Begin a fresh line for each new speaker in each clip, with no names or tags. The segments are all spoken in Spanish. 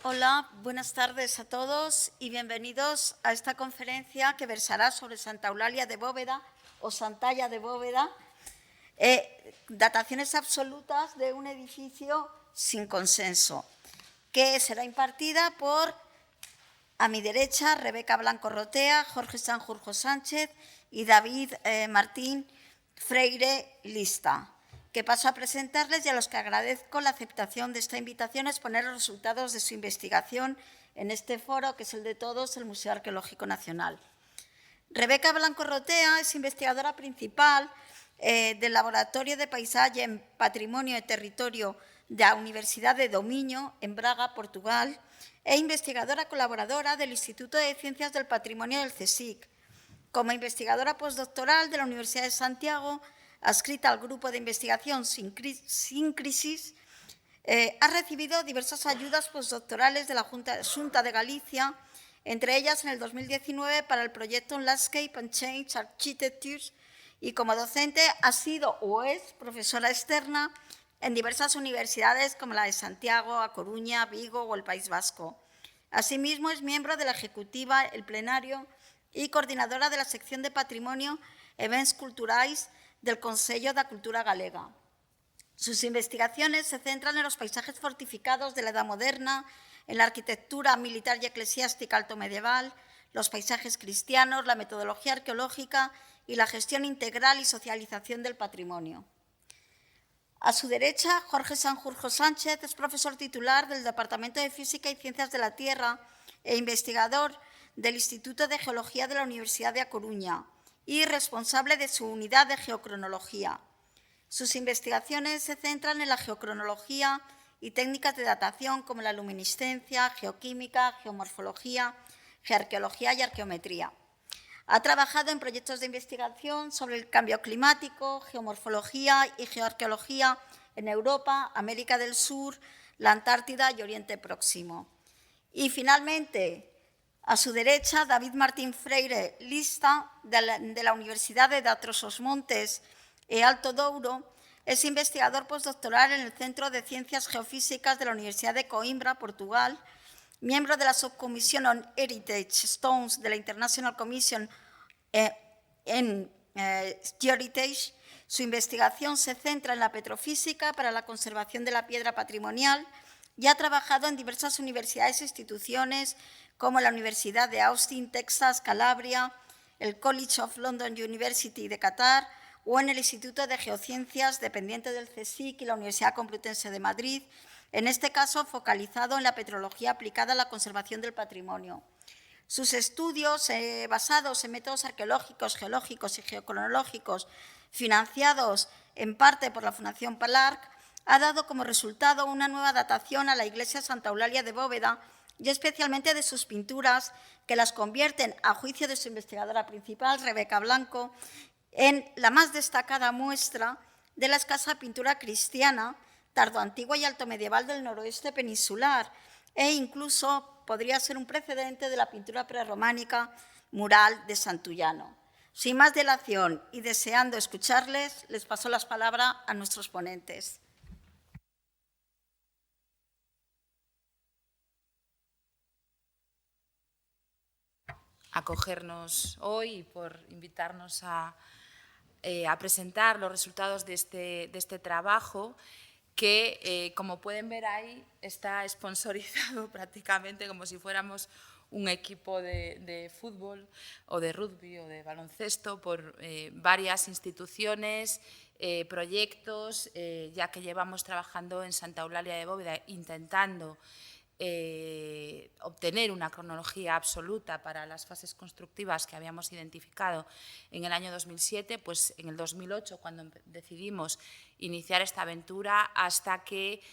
Hola, buenas tardes a todos y bienvenidos a esta conferencia que versará sobre Santa Eulalia de Bóveda o Santalla de Bóveda, dataciones absolutas de un edificio sin consenso, que será impartida por, a mi derecha, Rebeca Blanco Rotea, Jorge Sanjurjo Sánchez y David Martín Freire Lista, que paso a presentarles y a los que agradezco la aceptación de esta invitación a exponer los resultados de su investigación en este foro, que es el de todos, el Museo Arqueológico Nacional. Rebeca Blanco Rotea es investigadora principal del Laboratorio de Paisaje en Patrimonio y Territorio de la Universidad de Dominio, en Braga, Portugal, e investigadora colaboradora del Instituto de Ciencias del Patrimonio del CSIC. Como investigadora postdoctoral de la Universidad de Santiago, adscrita al grupo de investigación Sin Crisis, ha recibido diversas ayudas postdoctorales de la Xunta de Galicia, entre ellas en el 2019 para el proyecto Landscape and Change Architectures, y como docente ha sido o es profesora externa en diversas universidades como la de Santiago, A Coruña, Vigo o el País Vasco. Asimismo, es miembro de la ejecutiva, el plenario y coordinadora de la sección de Patrimonio Events Culturais del Consello da Cultura Galega. Sus investigaciones se centran en los paisajes fortificados de la Edad Moderna, en la arquitectura militar y eclesiástica altomedieval, los paisajes cristianos, la metodología arqueológica y la gestión integral y socialización del patrimonio. A su derecha, Jorge Sanjurjo Sánchez es profesor titular del Departamento de Física y Ciencias de la Tierra e investigador del Instituto de Geología de la Universidad de A Coruña y responsable de su unidad de geocronología. Sus investigaciones se centran en la geocronología y técnicas de datación como la luminiscencia, geoquímica, geomorfología, gearqueología y arqueometría. Ha trabajado en proyectos de investigación sobre el cambio climático, geomorfología y geoarqueología en Europa, América del Sur, la Antártida y Oriente Próximo. Y finalmente, a su derecha, David Martín Freire Lista, de la Universidad de Trás-os-Montes e Alto Douro, es investigador postdoctoral en el Centro de Ciencias Geofísicas de la Universidad de Coimbra, Portugal, miembro de la subcomisión on Heritage Stones de la International Commission en Geoheritage. Su investigación se centra en la petrofísica para la conservación de la piedra patrimonial y ha trabajado en diversas universidades e instituciones como la Universidad de Austin, Texas, Calabria, el College of London University de Qatar o en el Instituto de Geociencias dependiente del CSIC y la Universidad Complutense de Madrid, en este caso focalizado en la petrología aplicada a la conservación del patrimonio. Sus estudios basados en métodos arqueológicos, geológicos y geocronológicos, financiados en parte por la Fundación Palarc, ha dado como resultado una nueva datación a la iglesia Santa Eulalia de Bóveda y especialmente de sus pinturas, que las convierten, a juicio de su investigadora principal, Rebeca Blanco, en la más destacada muestra de la escasa pintura cristiana, tardoantigua y altomedieval del noroeste peninsular, e incluso podría ser un precedente de la pintura prerrománica mural de Santullano. Sin más dilación y deseando escucharles, les paso las palabras a nuestros ponentes.
Acogernos hoy y por invitarnos a presentar los resultados de este trabajo que, como pueden ver ahí, está sponsorizado prácticamente como si fuéramos un equipo de fútbol o de rugby o de baloncesto por varias instituciones, proyectos, ya que llevamos trabajando en Santa Eulalia de Bóveda intentando obtener una cronología absoluta para las fases constructivas que habíamos identificado en el año 2007, pues en el 2008, cuando decidimos iniciar esta aventura, hasta que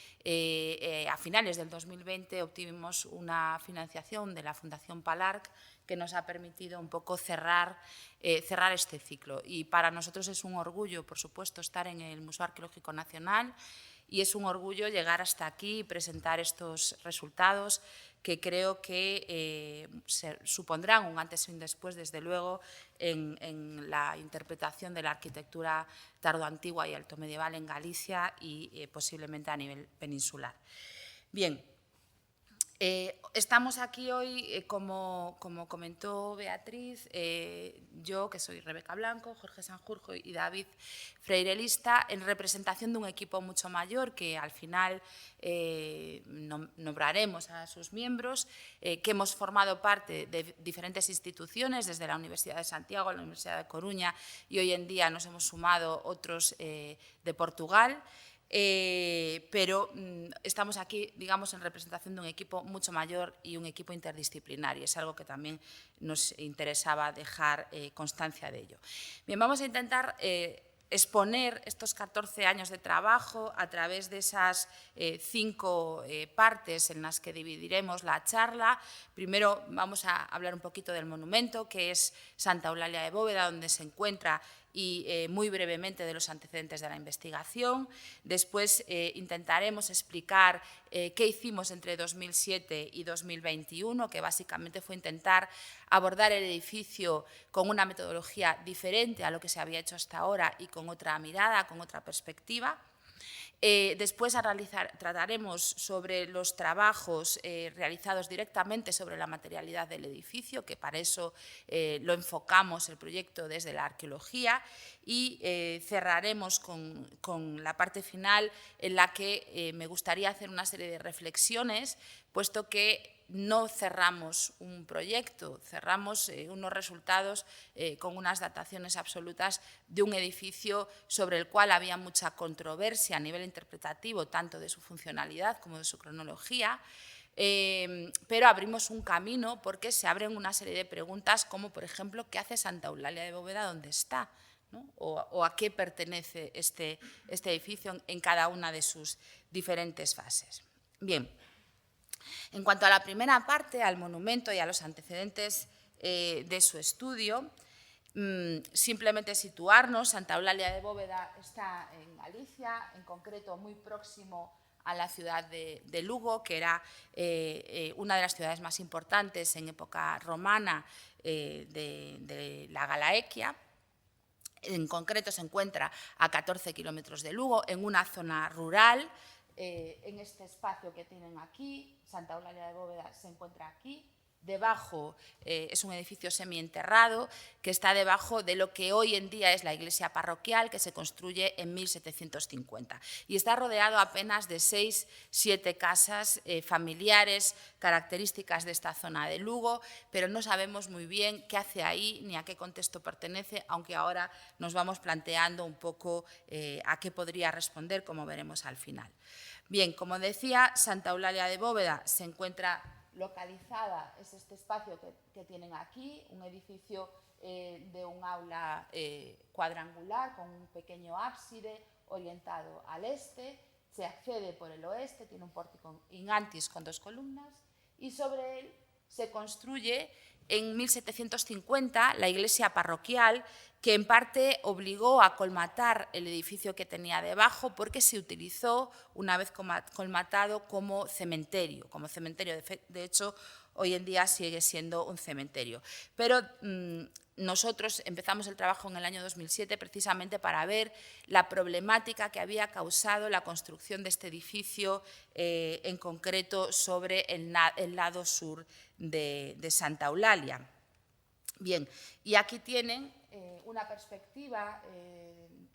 a finales del 2020 obtuvimos una financiación de la Fundación Palarc que nos ha permitido un poco cerrar este ciclo. Y para nosotros es un orgullo, por supuesto, estar en el Museo Arqueológico Nacional, y es un orgullo llegar hasta aquí y presentar estos resultados que creo que supondrán un antes y un después, desde luego, en la interpretación de la arquitectura tardoantigua y altomedieval en Galicia y posiblemente a nivel peninsular. Bien, Estamos aquí hoy, como comentó Beatriz, yo, que soy Rebeca Blanco, Jorge Sanjurjo y David Freire Lista, en representación de un equipo mucho mayor que al final nombraremos a sus miembros, que hemos formado parte de diferentes instituciones, desde la Universidad de Santiago, la Universidad de Coruña, y hoy en día nos hemos sumado otros de Portugal. Pero estamos aquí, digamos, en representación de un equipo mucho mayor y un equipo interdisciplinario. Es algo que también nos interesaba dejar constancia de ello. Bien, vamos a intentar exponer estos 14 años de trabajo a través de esas 5 partes en las que dividiremos la charla. Primero vamos a hablar un poquito del monumento, que es Santa Eulalia de Bóveda, donde se encuentra, y muy brevemente de los antecedentes de la investigación. Después intentaremos explicar qué hicimos entre 2007 y 2021, que básicamente fue intentar abordar el edificio con una metodología diferente a lo que se había hecho hasta ahora y con otra mirada, con otra perspectiva. Después trataremos sobre los trabajos realizados directamente sobre la materialidad del edificio, que para eso lo enfocamos el proyecto desde la arqueología, y cerraremos con la parte final en la que me gustaría hacer una serie de reflexiones, puesto que no cerramos un proyecto, cerramos unos resultados con unas dataciones absolutas de un edificio sobre el cual había mucha controversia a nivel interpretativo, tanto de su funcionalidad como de su cronología, pero abrimos un camino porque se abren una serie de preguntas como, por ejemplo, ¿qué hace Santa Eulalia de Bóveda? ¿Dónde está? ¿No? O a qué pertenece este edificio en cada una de sus diferentes fases. Bien. En cuanto a la primera parte, al monumento y a los antecedentes de su estudio, simplemente situarnos, Santa Eulalia de Bóveda está en Galicia, en concreto muy próximo a la ciudad de Lugo, que era una de las ciudades más importantes en época romana de la Galaequia. En concreto se encuentra a 14 kilómetros de Lugo, en una zona rural. En este espacio que tienen aquí, Santa Eulalia de Bóveda se encuentra aquí. Debajo es un edificio semienterrado que está debajo de lo que hoy en día es la iglesia parroquial, que se construye en 1750. Y está rodeado apenas de 6-7 casas familiares características de esta zona de Lugo, pero no sabemos muy bien qué hace ahí ni a qué contexto pertenece, aunque ahora nos vamos planteando un poco a qué podría responder, como veremos al final. Bien, como decía, Santa Eulalia de Bóveda se encuentra localizada, es este espacio que tienen aquí, un edificio de un aula cuadrangular con un pequeño ábside orientado al este, se accede por el oeste, tiene un pórtico in antis con 2 columnas y sobre él se construye en 1750 la iglesia parroquial, que en parte obligó a colmatar el edificio que tenía debajo porque se utilizó, una vez colmatado, como cementerio. De hecho, hoy en día sigue siendo un cementerio. Pero nosotros empezamos el trabajo en el año 2007 precisamente para ver la problemática que había causado la construcción de este edificio, en concreto sobre el lado sur de Santa Eulalia. Bien, y aquí tienen una perspectiva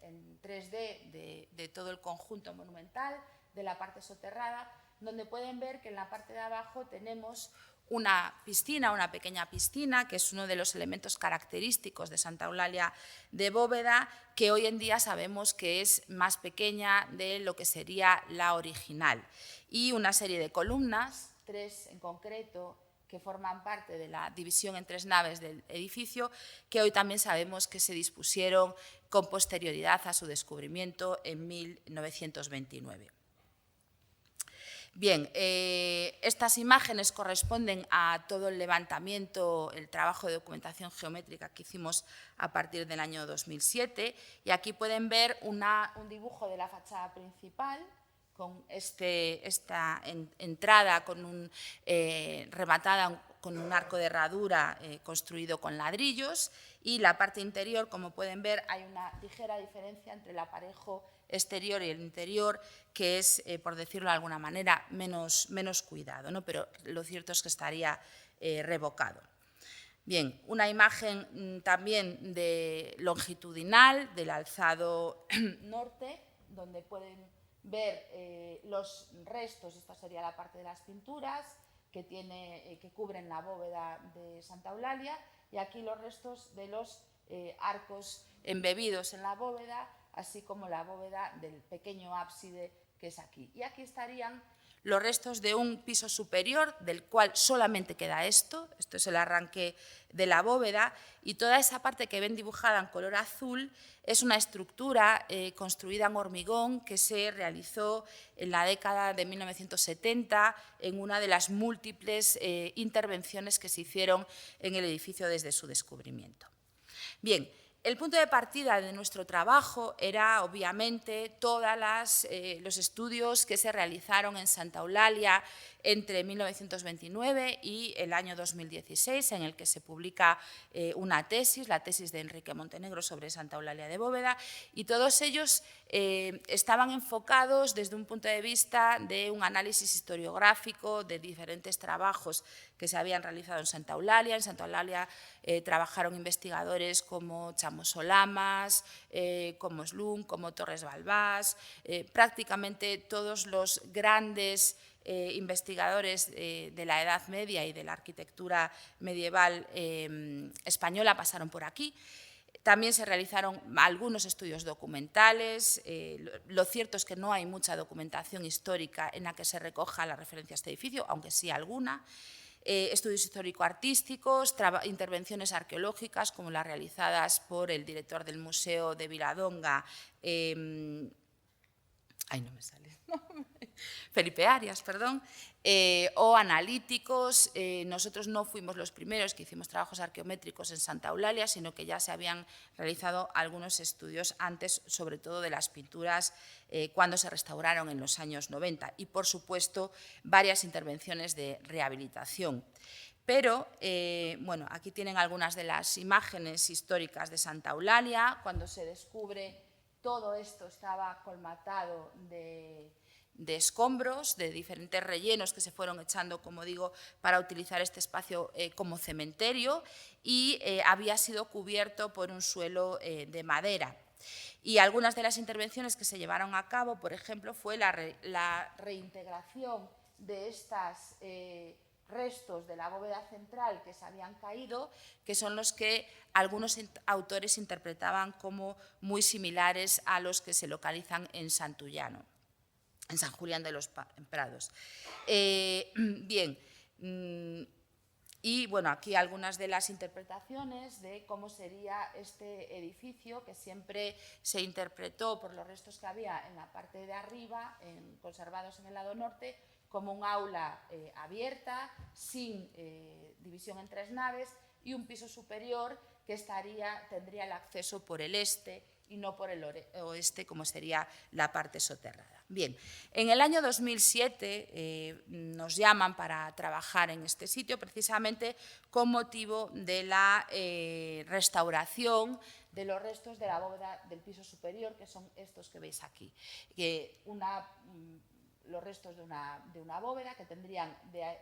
en 3D de todo el conjunto monumental, de la parte soterrada, donde pueden ver que en la parte de abajo tenemos una piscina, una pequeña piscina, que es uno de los elementos característicos de Santa Eulalia de Bóveda, que hoy en día sabemos que es más pequeña de lo que sería la original. Y una serie de columnas, 3 en concreto, que forman parte de la división en 3 naves del edificio, que hoy también sabemos que se dispusieron con posterioridad a su descubrimiento en 1929. Bien, estas imágenes corresponden a todo el levantamiento, el trabajo de documentación geométrica que hicimos a partir del año 2007, y aquí pueden ver un dibujo de la fachada principal, con esta entrada rematada con un arco de herradura construido con ladrillos, y la parte interior, como pueden ver, hay una ligera diferencia entre el aparejo exterior y el interior, que es, por decirlo de alguna manera, menos cuidado, ¿no? Pero lo cierto es que estaría revocado. Bien, una imagen también longitudinal del alzado norte, donde pueden ver los restos, esta sería la parte de las pinturas, que cubren la bóveda de Santa Eulalia, y aquí los restos de los arcos embebidos en la bóveda, así como la bóveda del pequeño ábside que es aquí. Y aquí estarían los restos de un piso superior, del cual solamente queda esto es el arranque de la bóveda, y toda esa parte que ven dibujada en color azul es una estructura construida en hormigón que se realizó en la década de 1970 en una de las múltiples intervenciones que se hicieron en el edificio desde su descubrimiento. Bien, el punto de partida de nuestro trabajo era, obviamente, todos los estudios que se realizaron en Santa Eulalia entre 1929 y el año 2016, en el que se publica una tesis, la tesis de Enrique Montenegro sobre Santa Eulalia de Bóveda, y todos ellos estaban enfocados desde un punto de vista de un análisis historiográfico de diferentes trabajos que se habían realizado en Santa Eulalia. En Santa Eulalia trabajaron investigadores como Chamos Olamas, como Slum, como Torres Balbás, prácticamente todos los grandes investigadores de la Edad Media y de la arquitectura medieval española pasaron por aquí. También se realizaron algunos estudios documentales. Lo cierto es que no hay mucha documentación histórica en la que se recoja la referencia a este edificio, aunque sí alguna. Estudios histórico-artísticos, intervenciones arqueológicas como las realizadas por el director del Museo de Viladonga, Felipe Arias, perdón, o analíticos. Nosotros no fuimos los primeros que hicimos trabajos arqueométricos en Santa Eulalia, sino que ya se habían realizado algunos estudios antes, sobre todo de las pinturas cuando se restauraron en los años 90, y, por supuesto, varias intervenciones de rehabilitación. Pero, bueno, aquí tienen algunas de las imágenes históricas de Santa Eulalia. Cuando se descubre, todo esto estaba colmatado de escombros, de diferentes rellenos que se fueron echando, como digo, para utilizar este espacio como cementerio, y había sido cubierto por un suelo de madera. Y algunas de las intervenciones que se llevaron a cabo, por ejemplo, fue la reintegración de estos restos de la bóveda central que se habían caído, que son los que algunos autores interpretaban como muy similares a los que se localizan en Santullano, en San Julián de los Prados. Bien, y bueno, aquí algunas de las interpretaciones de cómo sería este edificio, que siempre se interpretó por los restos que había en la parte de arriba, conservados en el lado norte, como un aula abierta, sin división en tres naves, y un piso superior que tendría el acceso por el este y no por el oeste, como sería la parte soterrada. Bien, en el año 2007 nos llaman para trabajar en este sitio, precisamente con motivo de la restauración de los restos de la bóveda del piso superior, que son estos que veis aquí. Los restos de una bóveda que tendrían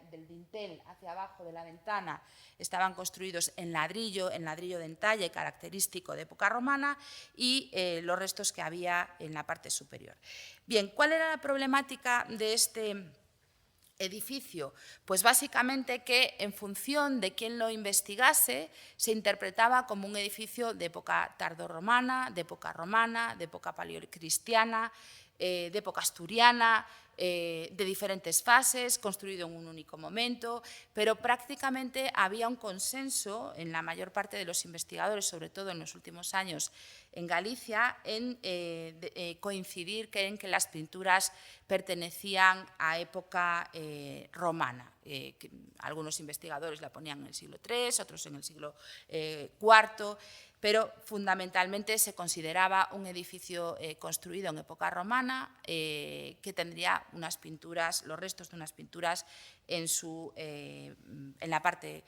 del dintel hacia abajo de la ventana, estaban construidos en ladrillo de entalle característico de época romana, y los restos que había en la parte superior. Bien, ¿cuál era la problemática de este edificio? Pues básicamente que, en función de quién lo investigase, se interpretaba como un edificio de época tardorromana, de época paleocristiana, de época asturiana, de diferentes fases, construido en un único momento, pero prácticamente había un consenso en la mayor parte de los investigadores, sobre todo en los últimos años en Galicia, en coincidir en que las pinturas pertenecían a época romana. Algunos investigadores la ponían en el siglo III, otros en el siglo IV, pero fundamentalmente se consideraba un edificio construido en época romana, que tendría unas pinturas, los restos de unas pinturas en la parte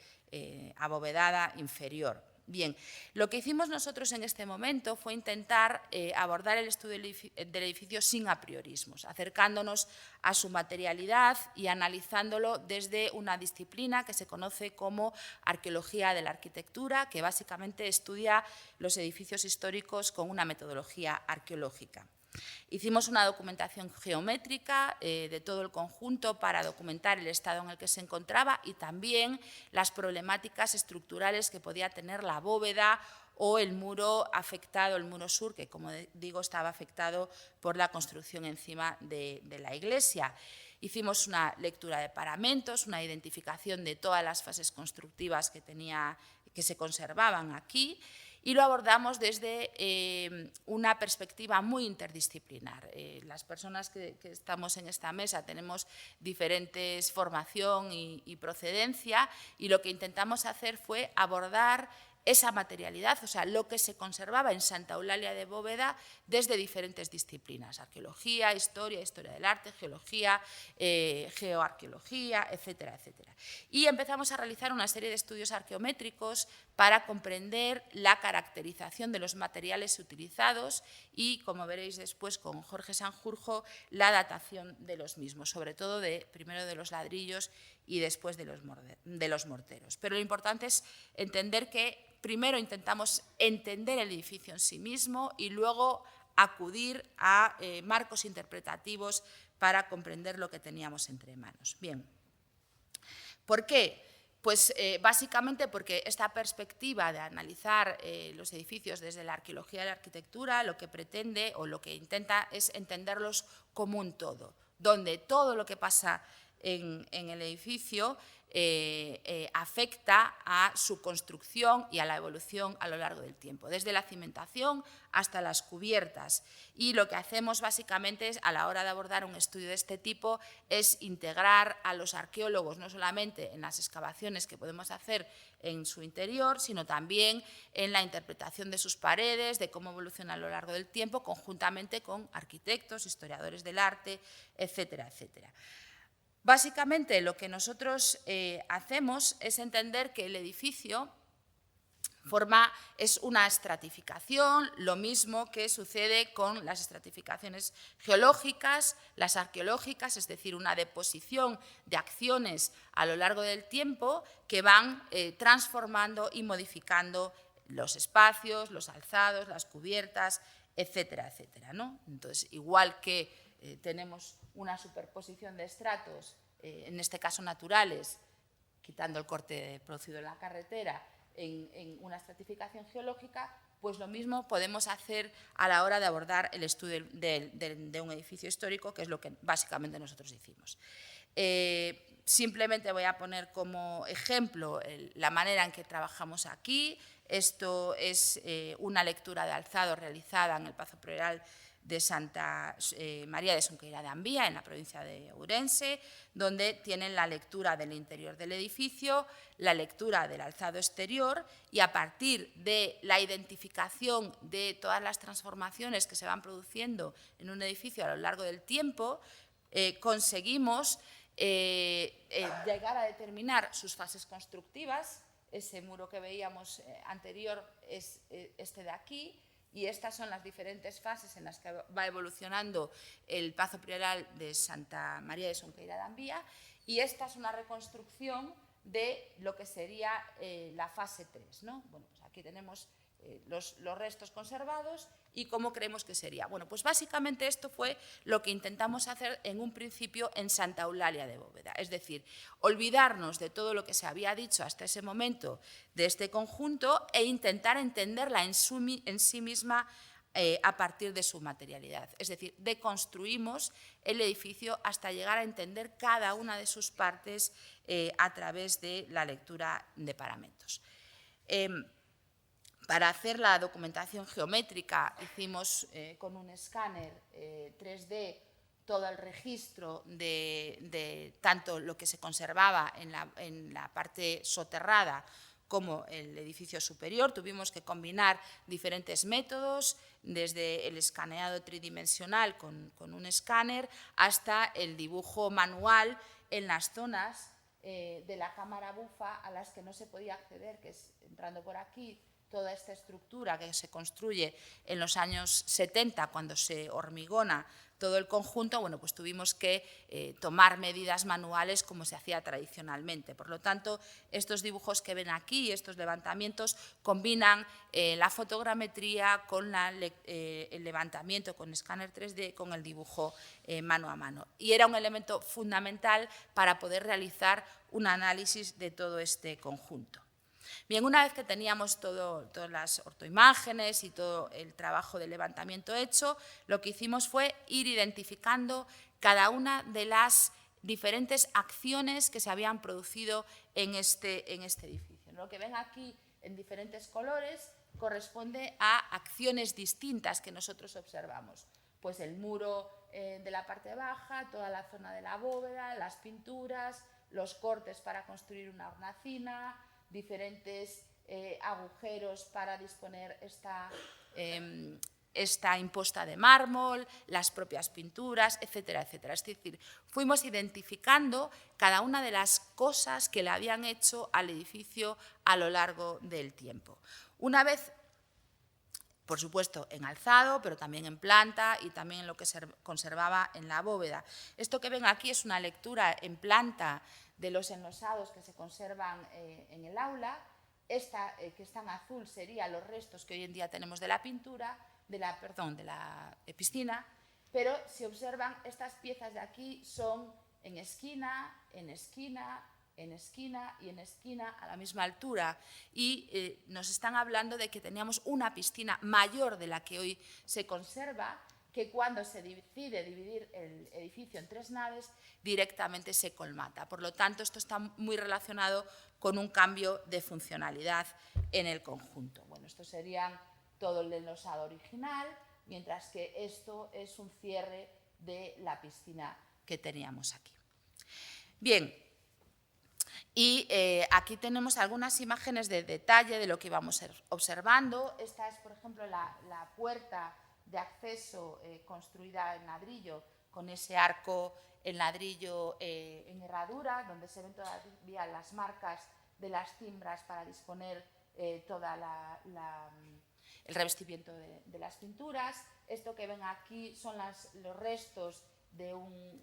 abovedada inferior. Bien, lo que hicimos nosotros en este momento fue intentar abordar el estudio del edificio sin apriorismos, acercándonos a su materialidad y analizándolo desde una disciplina que se conoce como arqueología de la arquitectura, que básicamente estudia los edificios históricos con una metodología arqueológica. Hicimos una documentación geométrica de todo el conjunto para documentar el estado en el que se encontraba y también las problemáticas estructurales que podía tener la bóveda o el muro afectado, el muro sur, que como digo estaba afectado por la construcción encima de la iglesia. Hicimos una lectura de paramentos, una identificación de todas las fases constructivas que se conservaban aquí, y lo abordamos desde una perspectiva muy interdisciplinar. Las personas que estamos en esta mesa tenemos diferentes formación y procedencia, y lo que intentamos hacer fue abordar esa materialidad, o sea, lo que se conservaba en Santa Eulalia de Bóveda desde diferentes disciplinas, arqueología, historia del arte, geología, geoarqueología, etcétera, etcétera. Y empezamos a realizar una serie de estudios arqueométricos para comprender la caracterización de los materiales utilizados y, como veréis después con Jorge Sanjurjo, la datación de los mismos, sobre todo primero de los ladrillos y después de los morteros. Pero lo importante es entender que primero intentamos entender el edificio en sí mismo y luego acudir a marcos interpretativos para comprender lo que teníamos entre manos. Bien, ¿por qué? Pues básicamente porque esta perspectiva de analizar los edificios desde la arqueología de la arquitectura lo que pretende o lo que intenta es entenderlos como un todo, donde todo lo que pasa en el edificio afecta a su construcción y a la evolución a lo largo del tiempo, desde la cimentación hasta las cubiertas. Y lo que hacemos básicamente es, a la hora de abordar un estudio de este tipo, es integrar a los arqueólogos no solamente en las excavaciones que podemos hacer en su interior, sino también en la interpretación de sus paredes, de cómo evoluciona a lo largo del tiempo, conjuntamente con arquitectos, historiadores del arte, etcétera, etcétera. Básicamente, lo que nosotros hacemos es entender que el edificio es una estratificación, lo mismo que sucede con las estratificaciones geológicas, las arqueológicas, es decir, una deposición de acciones a lo largo del tiempo que van transformando y modificando los espacios, los alzados, las cubiertas, etcétera, etcétera, ¿no? Entonces, igual que tenemos una superposición de estratos, en este caso naturales, quitando el corte producido en la carretera, en una estratificación geológica, pues lo mismo podemos hacer a la hora de abordar el estudio de un edificio histórico, que es lo que básicamente nosotros hicimos. Simplemente voy a poner como ejemplo la manera en que trabajamos aquí. Esto es una lectura de alzado realizada en el Pazo Prioral de Santa María de Sonqueira de Ambía, en la provincia de Ourense, donde tienen la lectura del interior del edificio, la lectura del alzado exterior, y a partir de la identificación de todas las transformaciones que se van produciendo en un edificio a lo largo del tiempo, conseguimos llegar a determinar sus fases constructivas. Ese muro que veíamos anterior es este de aquí, y estas son las diferentes fases en las que va evolucionando el Pazo Prioral de Santa María de Sonqueira de Ambía, y esta es una reconstrucción de lo que sería la fase 3, ¿no? Bueno, pues aquí tenemos los restos conservados y cómo creemos que sería. Bueno, pues básicamente esto fue lo que intentamos hacer en un principio en Santa Eulalia de Bóveda, es decir, olvidarnos de todo lo que se había dicho hasta ese momento de este conjunto e intentar entenderla en sí misma a partir de su materialidad. Es decir, deconstruimos el edificio hasta llegar a entender cada una de sus partes a través de la lectura de paramentos. Para hacer la documentación geométrica hicimos con un escáner 3D todo el registro de tanto lo que se conservaba en la parte soterrada como el edificio superior. Tuvimos que combinar diferentes métodos, desde el escaneado tridimensional con un escáner hasta el dibujo manual en las zonas de la cámara bufa a las que no se podía acceder, que es entrando por aquí, toda esta estructura que se construye en los años 70, cuando se hormigona todo el conjunto, bueno, pues tuvimos que tomar medidas manuales como se hacía tradicionalmente. Por lo tanto, estos dibujos que ven aquí, estos levantamientos, combinan la fotogrametría con el levantamiento con escáner 3D, con el dibujo mano a mano. Y era un elemento fundamental para poder realizar un análisis de todo este conjunto. Bien, una vez que teníamos todas las ortoimágenes y todo el trabajo de levantamiento hecho, lo que hicimos fue ir identificando cada una de las diferentes acciones que se habían producido en este edificio. Lo que ven aquí en diferentes colores corresponde a acciones distintas que nosotros observamos. Pues el muro de la parte baja, toda la zona de la bóveda, las pinturas, los cortes para construir una hornacina, diferentes agujeros para disponer esta imposta de mármol, las propias pinturas, etcétera, etcétera. Es decir, fuimos identificando cada una de las cosas que le habían hecho al edificio a lo largo del tiempo. Una vez, por supuesto, en alzado, pero también en planta y también en lo que se conservaba en la bóveda. Esto que ven aquí es una lectura en planta de los enlosados que se conservan en el aula. Esta que está en azul sería los restos que hoy en día tenemos de la pintura, de la piscina, pero si observan, estas piezas de aquí son en esquina, en esquina, en esquina y en esquina a la misma altura, y nos están hablando de que teníamos una piscina mayor de la que hoy se conserva, que cuando se decide dividir el edificio en 3 naves, directamente se colmata. Por lo tanto, esto está muy relacionado con un cambio de funcionalidad en el conjunto. Bueno, esto sería todo el enlosado original, mientras que esto es un cierre de la piscina que teníamos aquí. Bien, y aquí tenemos algunas imágenes de detalle de lo que íbamos observando. Esta es, por ejemplo, la puerta de acceso construida en ladrillo, con ese arco en ladrillo en herradura, donde se ven todavía las marcas de las cimbras para disponer toda el revestimiento de las pinturas. Esto que ven aquí son los restos de un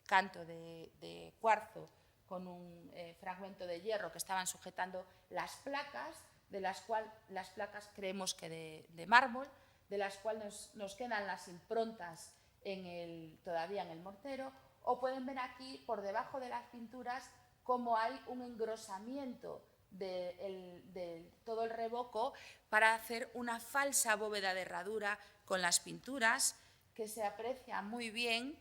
canto de cuarzo con un fragmento de hierro que estaban sujetando las placas, de las cuales las placas creemos que de mármol, de las cuales nos quedan las improntas todavía en el mortero, o pueden ver aquí por debajo de las pinturas cómo hay un engrosamiento de todo el revoco para hacer una falsa bóveda de herradura con las pinturas, que se aprecia muy bien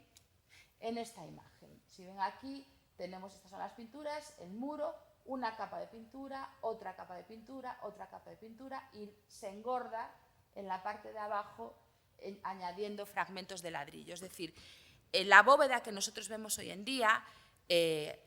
en esta imagen. Si ven aquí, estas son las pinturas, el muro, una capa de pintura, otra capa de pintura, otra capa de pintura, y se engorda en la parte de abajo añadiendo fragmentos de ladrillo. Es decir, la bóveda que nosotros vemos hoy en día, que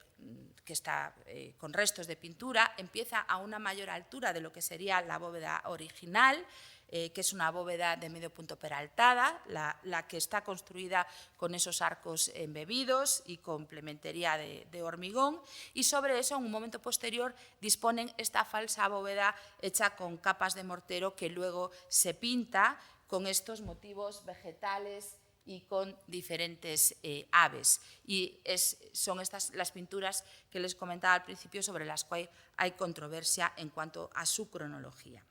está con restos de pintura, empieza a una mayor altura de lo que sería la bóveda original, que es una bóveda de medio punto peraltada, la que está construida con esos arcos embebidos y complementería de hormigón, y sobre eso, en un momento posterior, disponen esta falsa bóveda hecha con capas de mortero que luego se pinta con estos motivos vegetales y con diferentes aves. Y son estas las pinturas que les comentaba al principio, sobre las cuales hay controversia en cuanto a su cronología.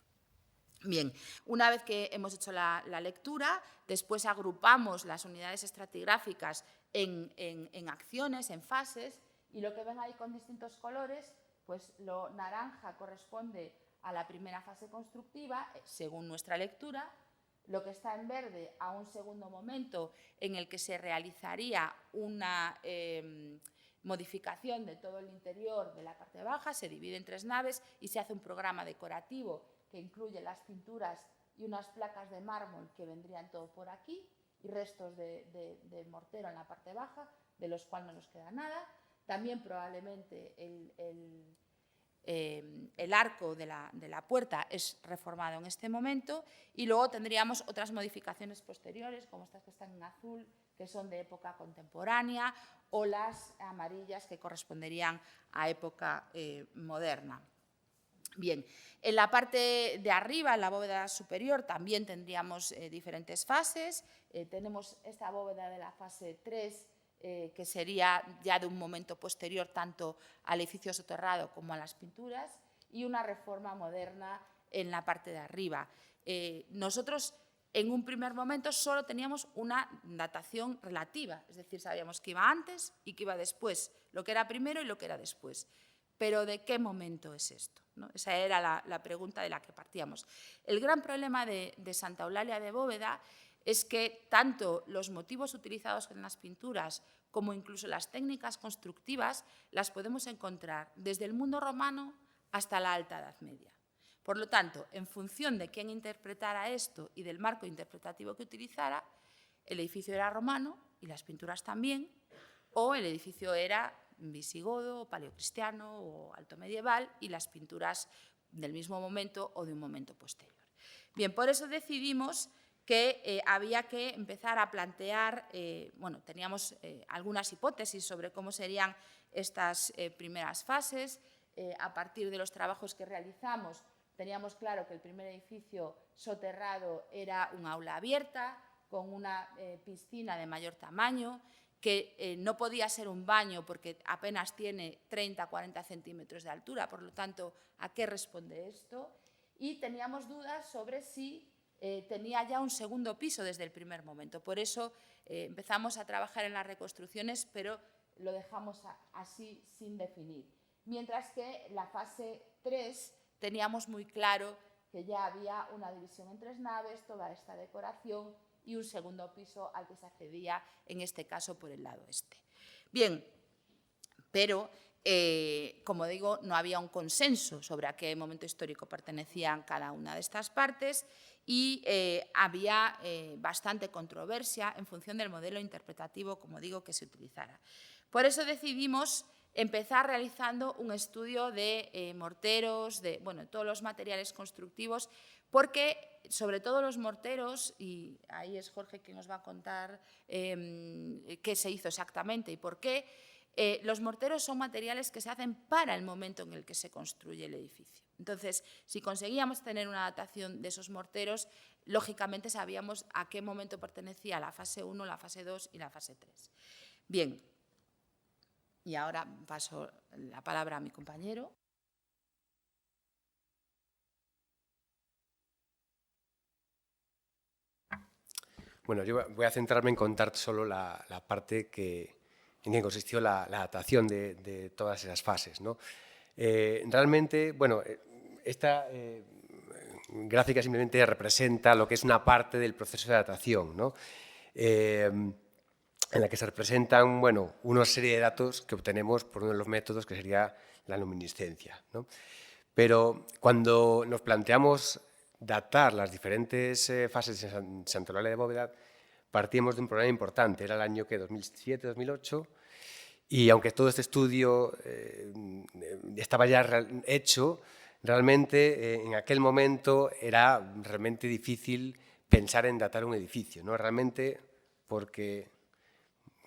Bien, una vez que hemos hecho la lectura, después agrupamos las unidades estratigráficas en acciones, en fases, y lo que ven ahí con distintos colores, pues lo naranja corresponde a la primera fase constructiva, según nuestra lectura. Lo que está en verde a un segundo momento en el que se realizaría una modificación de todo el interior de la parte baja, se divide en 3 naves y se hace un programa decorativo que incluye las pinturas y unas placas de mármol que vendrían todo por aquí, y restos de mortero en la parte baja, de los cuales no nos queda nada. También probablemente el arco de la puerta es reformado en este momento, y luego tendríamos otras modificaciones posteriores, como estas que están en azul, que son de época contemporánea, o las amarillas que corresponderían a época moderna. Bien, en la parte de arriba, en la bóveda superior, también tendríamos diferentes fases. Tenemos esta bóveda de la fase 3, que sería ya de un momento posterior tanto al edificio soterrado como a las pinturas, y una reforma moderna en la parte de arriba. Nosotros, en un primer momento, solo teníamos una datación relativa, es decir, sabíamos que iba antes y que iba después, lo que era primero y lo que era después. Pero ¿de qué momento es esto? ¿No? Esa era la pregunta de la que partíamos. El gran problema de Santa Eulalia de Bóveda es que tanto los motivos utilizados en las pinturas como incluso las técnicas constructivas las podemos encontrar desde el mundo romano hasta la Alta Edad Media. Por lo tanto, en función de quién interpretara esto y del marco interpretativo que utilizara, el edificio era romano y las pinturas también, o el edificio era visigodo, paleocristiano o alto medieval y las pinturas del mismo momento o de un momento posterior. Bien, por eso decidimos que había que empezar a plantear, bueno, teníamos algunas hipótesis sobre cómo serían estas primeras fases. A partir de los trabajos que realizamos, teníamos claro que el primer edificio soterrado era un aula abierta con una piscina de mayor tamaño, que no podía ser un baño porque apenas tiene 30-40 centímetros de altura, por lo tanto, ¿a qué responde esto? Y teníamos dudas sobre si tenía ya un segundo piso desde el primer momento. Por eso empezamos a trabajar en las reconstrucciones, pero lo dejamos así sin definir. Mientras que la fase 3 teníamos muy claro que ya había una división en 3 naves, toda esta decoración y un segundo piso al que se accedía, en este caso, por el lado este. Bien, pero, como digo, no había un consenso sobre a qué momento histórico pertenecían cada una de estas partes y había bastante controversia en función del modelo interpretativo, como digo, que se utilizara. Por eso decidimos empezar realizando un estudio de morteros, de todos los materiales constructivos, porque sobre todo los morteros, y ahí es Jorge quien nos va a contar qué se hizo exactamente y por qué, los morteros son materiales que se hacen para el momento en el que se construye el edificio. Entonces, si conseguíamos tener una datación de esos morteros, lógicamente sabíamos a qué momento pertenecía la fase 1, la fase 2 y la fase 3. Bien, y ahora paso la palabra a mi compañero.
Bueno, yo voy a centrarme en contar solo la parte en que consistió la datación de todas esas fases, ¿no? Realmente, bueno, esta gráfica simplemente representa lo que es una parte del proceso de datación, ¿no? En la que se representan, bueno, una serie de datos que obtenemos por uno de los métodos que sería la luminiscencia, ¿no? Pero cuando nos planteamos datar las diferentes fases de Santa Eulalia de Bóveda, partíamos de un problema importante. Era el año 2007-2008 y aunque todo este estudio estaba ya hecho, realmente en aquel momento era realmente difícil pensar en datar un edificio, ¿no? Realmente porque...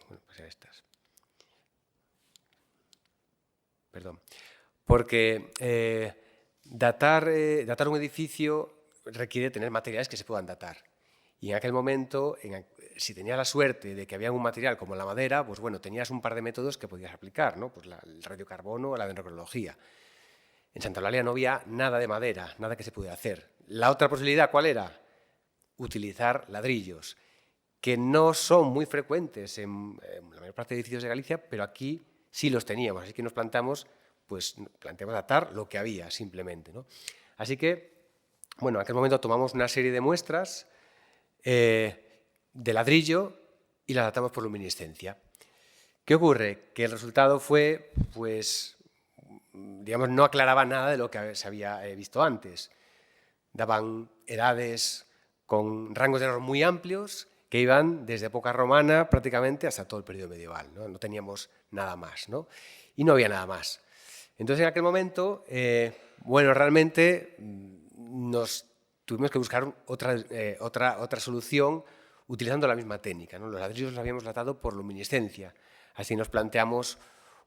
Bueno, pues ya estas. Perdón. Porque datar un edificio requiere tener materiales que se puedan datar. Y en aquel momento, si tenías la suerte de que había un material como la madera, pues bueno, tenías un par de métodos que podías aplicar, ¿no? Pues el radiocarbono o la dendrocronología. En Santa Eulalia no había nada de madera, nada que se pudiera hacer. La otra posibilidad, ¿cuál era? Utilizar ladrillos, que no son muy frecuentes en la mayor parte de edificios de Galicia, pero aquí sí los teníamos. Así que nos planteamos datar lo que había, simplemente, ¿no? Así que, bueno, en aquel momento tomamos una serie de muestras de ladrillo y las datamos por luminiscencia. ¿Qué ocurre? Que el resultado fue, pues, digamos, no aclaraba nada de lo que se había visto antes. Daban edades con rangos de error muy amplios que iban desde época romana prácticamente hasta todo el periodo medieval, ¿no? No teníamos nada más, ¿no? Y no había nada más. Entonces, en aquel momento, bueno, realmente nos tuvimos que buscar otra solución utilizando la misma técnica, ¿no? Los ladrillos los habíamos datado por luminiscencia. Así nos planteamos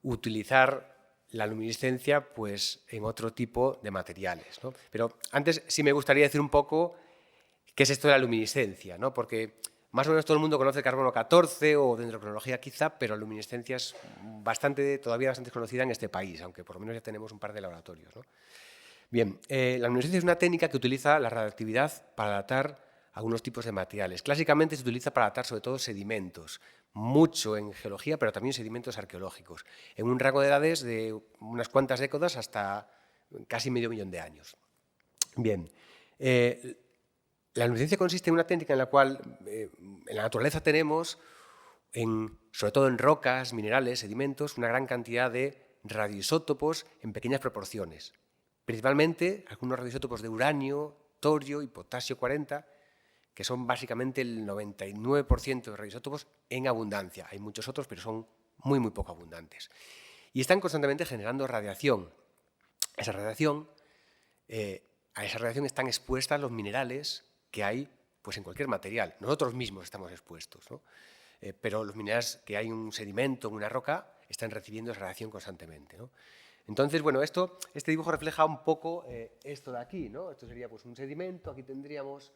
utilizar la luminiscencia pues, en otro tipo de materiales, ¿no? Pero antes sí me gustaría decir un poco qué es esto de la luminiscencia, ¿no? Porque más o menos todo el mundo conoce el carbono 14 o dendrocronología quizá, pero la luminiscencia es todavía bastante conocida en este país, aunque por lo menos ya tenemos un par de laboratorios, ¿no? Bien, la luminiscencia es una técnica que utiliza la radiactividad para datar algunos tipos de materiales. Clásicamente se utiliza para datar sobre todo sedimentos, mucho en geología, pero también sedimentos arqueológicos, en un rango de edades de unas cuantas décadas hasta casi medio millón de años. Bien, la luminiscencia consiste en una técnica en la cual en la naturaleza tenemos, sobre todo en rocas, minerales, sedimentos, una gran cantidad de radioisótopos en pequeñas proporciones. Principalmente algunos radioisótopos de uranio, torio y potasio 40, que son básicamente el 99% de radioisótopos en abundancia. Hay muchos otros, pero son muy, muy poco abundantes. Y están constantemente generando radiación. A esa radiación están expuestas los minerales que hay pues, en cualquier material. Nosotros mismos estamos expuestos, ¿no? Pero los minerales que hay en un sedimento, en una roca, están recibiendo esa radiación constantemente, ¿no? Entonces, bueno, este dibujo refleja un poco esto de aquí, ¿no? Esto sería pues, un sedimento, aquí tendríamos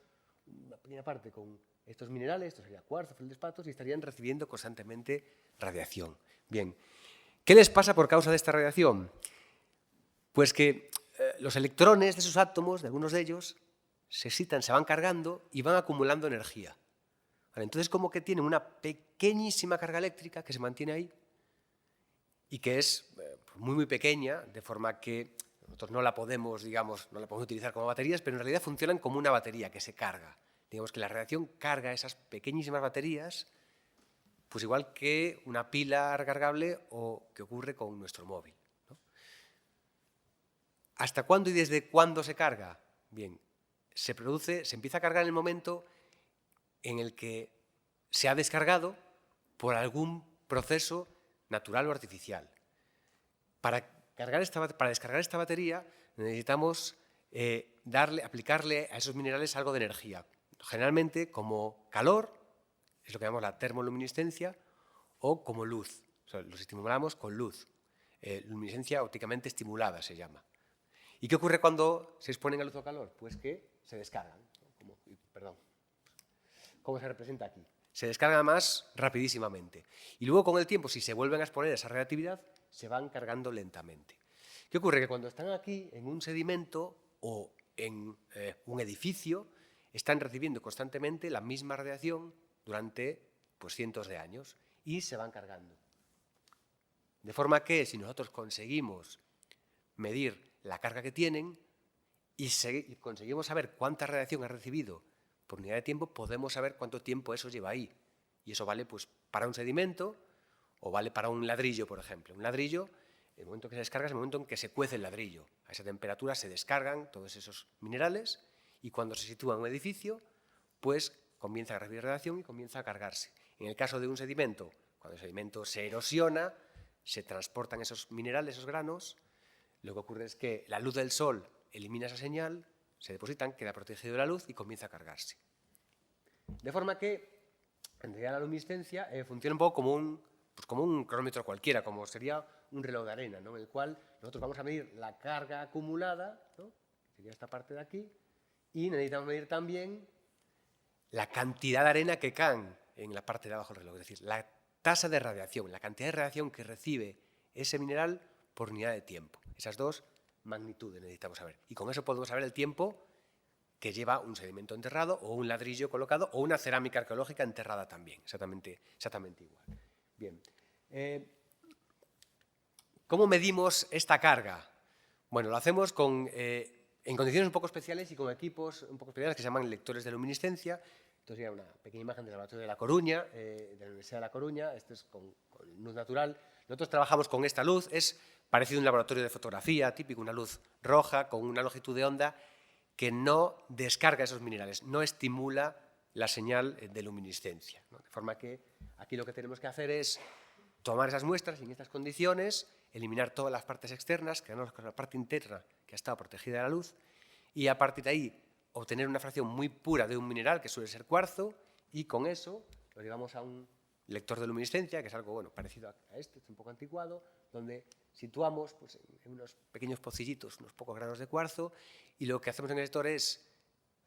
una pequeña parte con estos minerales, esto sería cuarzo, feldespatos, y estarían recibiendo constantemente radiación. Bien, ¿qué les pasa por causa de esta radiación? Pues que los electrones de esos átomos, de algunos de ellos, se excitan, se van cargando y van acumulando energía. ¿Vale? Entonces, como que tienen una pequeñísima carga eléctrica que se mantiene ahí y que es muy, muy pequeña, de forma que nosotros no la podemos, digamos, no la podemos utilizar como baterías, pero en realidad funcionan como una batería que se carga. Digamos que la radiación carga esas pequeñísimas baterías, pues igual que una pila recargable o que ocurre con nuestro móvil, ¿no? ¿Hasta cuándo y desde cuándo se carga? Bien, se empieza a cargar en el momento en el que se ha descargado por algún proceso natural o artificial. Para descargar esta batería necesitamos aplicarle a esos minerales algo de energía. Generalmente como calor, es lo que llamamos la termoluminiscencia, o como luz. O sea, los estimulamos con luz. Luminiscencia ópticamente estimulada se llama. ¿Y qué ocurre cuando se exponen a luz o calor? Pues que se descargan. ¿Cómo se representa aquí? Se descargan más rapidísimamente. Y luego con el tiempo, si se vuelven a exponer a esa reactividad, se van cargando lentamente. ¿Qué ocurre? Que cuando están aquí en un sedimento o en un edificio, están recibiendo constantemente la misma radiación durante pues, cientos de años y se van cargando. De forma que si nosotros conseguimos medir la carga que tienen y conseguimos saber cuánta radiación ha recibido por unidad de tiempo, podemos saber cuánto tiempo eso lleva ahí. Y eso vale pues, para un sedimento o vale para un ladrillo, por ejemplo. Un ladrillo, el momento que se descarga es el momento en que se cuece el ladrillo. A esa temperatura se descargan todos esos minerales y cuando se sitúa en un edificio, pues comienza a recibir radiación y comienza a cargarse. En el caso de un sedimento, cuando el sedimento se erosiona, se transportan esos minerales, esos granos, lo que ocurre es que la luz del sol elimina esa señal, se depositan, queda protegido de la luz y comienza a cargarse. De forma que, en realidad, la luminiscencia funciona un poco como un cronómetro cualquiera, como sería un reloj de arena, ¿no? En el cual nosotros vamos a medir la carga acumulada, ¿no? Sería esta parte de aquí, y necesitamos medir también la cantidad de arena que caen en la parte de abajo del reloj, es decir, la tasa de radiación, la cantidad de radiación que recibe ese mineral por unidad de tiempo. Esas dos magnitudes necesitamos saber. Y con eso podemos saber el tiempo que lleva un sedimento enterrado o un ladrillo colocado o una cerámica arqueológica enterrada también, exactamente igual. Bien. ¿Cómo medimos esta carga? Bueno, lo hacemos en condiciones un poco especiales y con equipos un poco especiales que se llaman lectores de luminiscencia. Esto sería una pequeña imagen del laboratorio de La Coruña, de la Universidad de La Coruña. Esto es con luz natural. Nosotros trabajamos con esta luz. Es parecido a un laboratorio de fotografía típico, una luz roja con una longitud de onda que no descarga esos minerales, no estimula la señal de luminiscencia, ¿no? De forma que aquí lo que tenemos que hacer es tomar esas muestras y en estas condiciones eliminar todas las partes externas, quedarnos con la parte interna que ha estado protegida de la luz y a partir de ahí obtener una fracción muy pura de un mineral que suele ser cuarzo y con eso lo llevamos a un lector de luminiscencia, que es algo bueno, parecido a este, es un poco anticuado, donde situamos pues, en unos pequeños pocillitos, unos pocos granos de cuarzo, y lo que hacemos en el detector es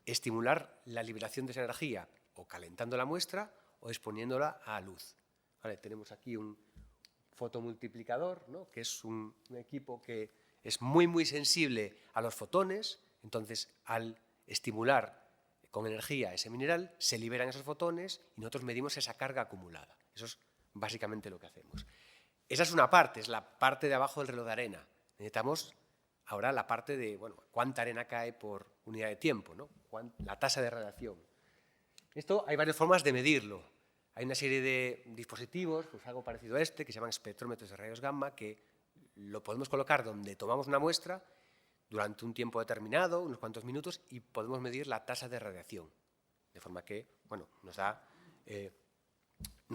estimular la liberación de esa energía, o calentando la muestra o exponiéndola a luz. Vale, tenemos aquí un fotomultiplicador, ¿no? Que es un equipo que es muy sensible a los fotones. Entonces, al estimular con energía ese mineral, se liberan esos fotones y nosotros medimos esa carga acumulada. Eso es básicamente lo que hacemos. Esa es una parte, es la parte de abajo del reloj de arena. Necesitamos ahora la parte de, bueno, cuánta arena cae por unidad de tiempo, ¿no? La tasa de radiación. Esto hay varias formas de medirlo. Hay una serie de dispositivos, pues algo parecido a este, que se llaman espectrómetros de rayos gamma, que lo podemos colocar donde tomamos una muestra durante un tiempo determinado, unos cuantos minutos, y podemos medir la tasa de radiación. De forma que, bueno, nos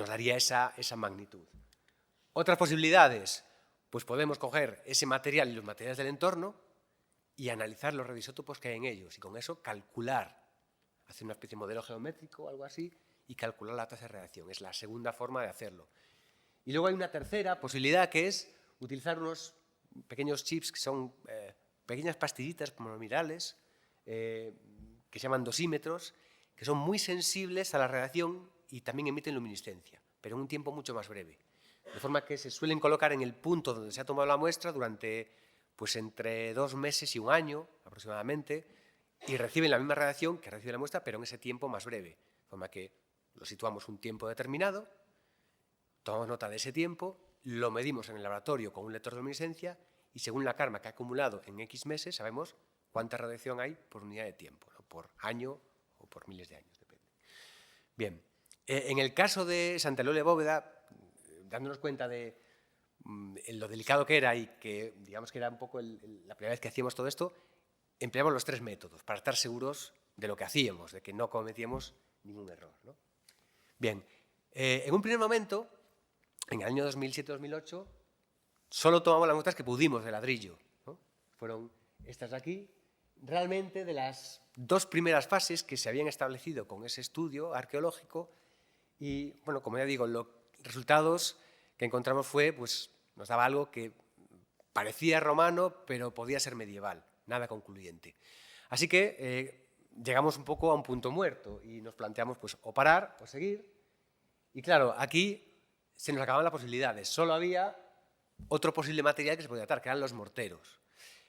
daría esa magnitud. Otras posibilidades, pues podemos coger ese material y los materiales del entorno y analizar los radioisótopos que hay en ellos, y con eso calcular, hacer una especie de modelo geométrico o algo así, y calcular la tasa de radiación. Es la segunda forma de hacerlo. Y luego hay una tercera posibilidad, que es utilizar unos pequeños chips que son pequeñas pastillitas como los minerales, que se llaman dosímetros, que son muy sensibles a la radiación y también emiten luminiscencia, pero en un tiempo mucho más breve. De forma que se suelen colocar en el punto donde se ha tomado la muestra durante pues, entre 2 meses y 1 año aproximadamente, y reciben la misma radiación que recibe la muestra, pero en ese tiempo más breve. De forma que lo situamos un tiempo determinado, tomamos nota de ese tiempo, lo medimos en el laboratorio con un lector de luminiscencia y según la carga que ha acumulado en X meses sabemos cuánta radiación hay por unidad de tiempo, ¿no? Por año o por miles de años, depende. Bien, en el caso de Santa Eulalia de Bóveda, dándonos cuenta de lo delicado que era y que digamos que era un poco la primera vez que hacíamos todo esto, empleamos los 3 métodos para estar seguros de lo que hacíamos, de que no cometíamos ningún error, ¿no? Bien, en un primer momento, en el año 2007-2008, solo tomamos las muestras que pudimos de ladrillo, ¿no? Fueron estas de aquí. Realmente, de las 2 primeras fases que se habían establecido con ese estudio arqueológico, y, bueno, como ya digo, los resultados que encontramos pues, nos daba algo que parecía romano, pero podía ser medieval, nada concluyente. Así que llegamos un poco a un punto muerto y nos planteamos pues, o parar o seguir. Y claro, aquí se nos acababan las posibilidades. Solo había otro posible material que se podía tratar, que eran los morteros.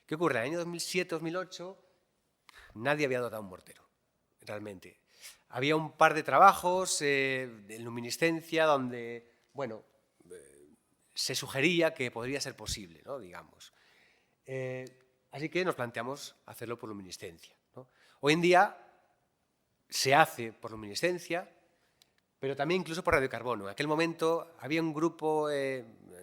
¿Qué ocurre? En el año 2007-2008 nadie había dotado un mortero, realmente. Había un par de trabajos de luminiscencia donde, bueno, se sugería que podría ser posible, ¿no? Digamos. Así que nos planteamos hacerlo por luminiscencia, ¿no? Hoy en día se hace por luminiscencia, pero también incluso por radiocarbono. En aquel momento había un grupo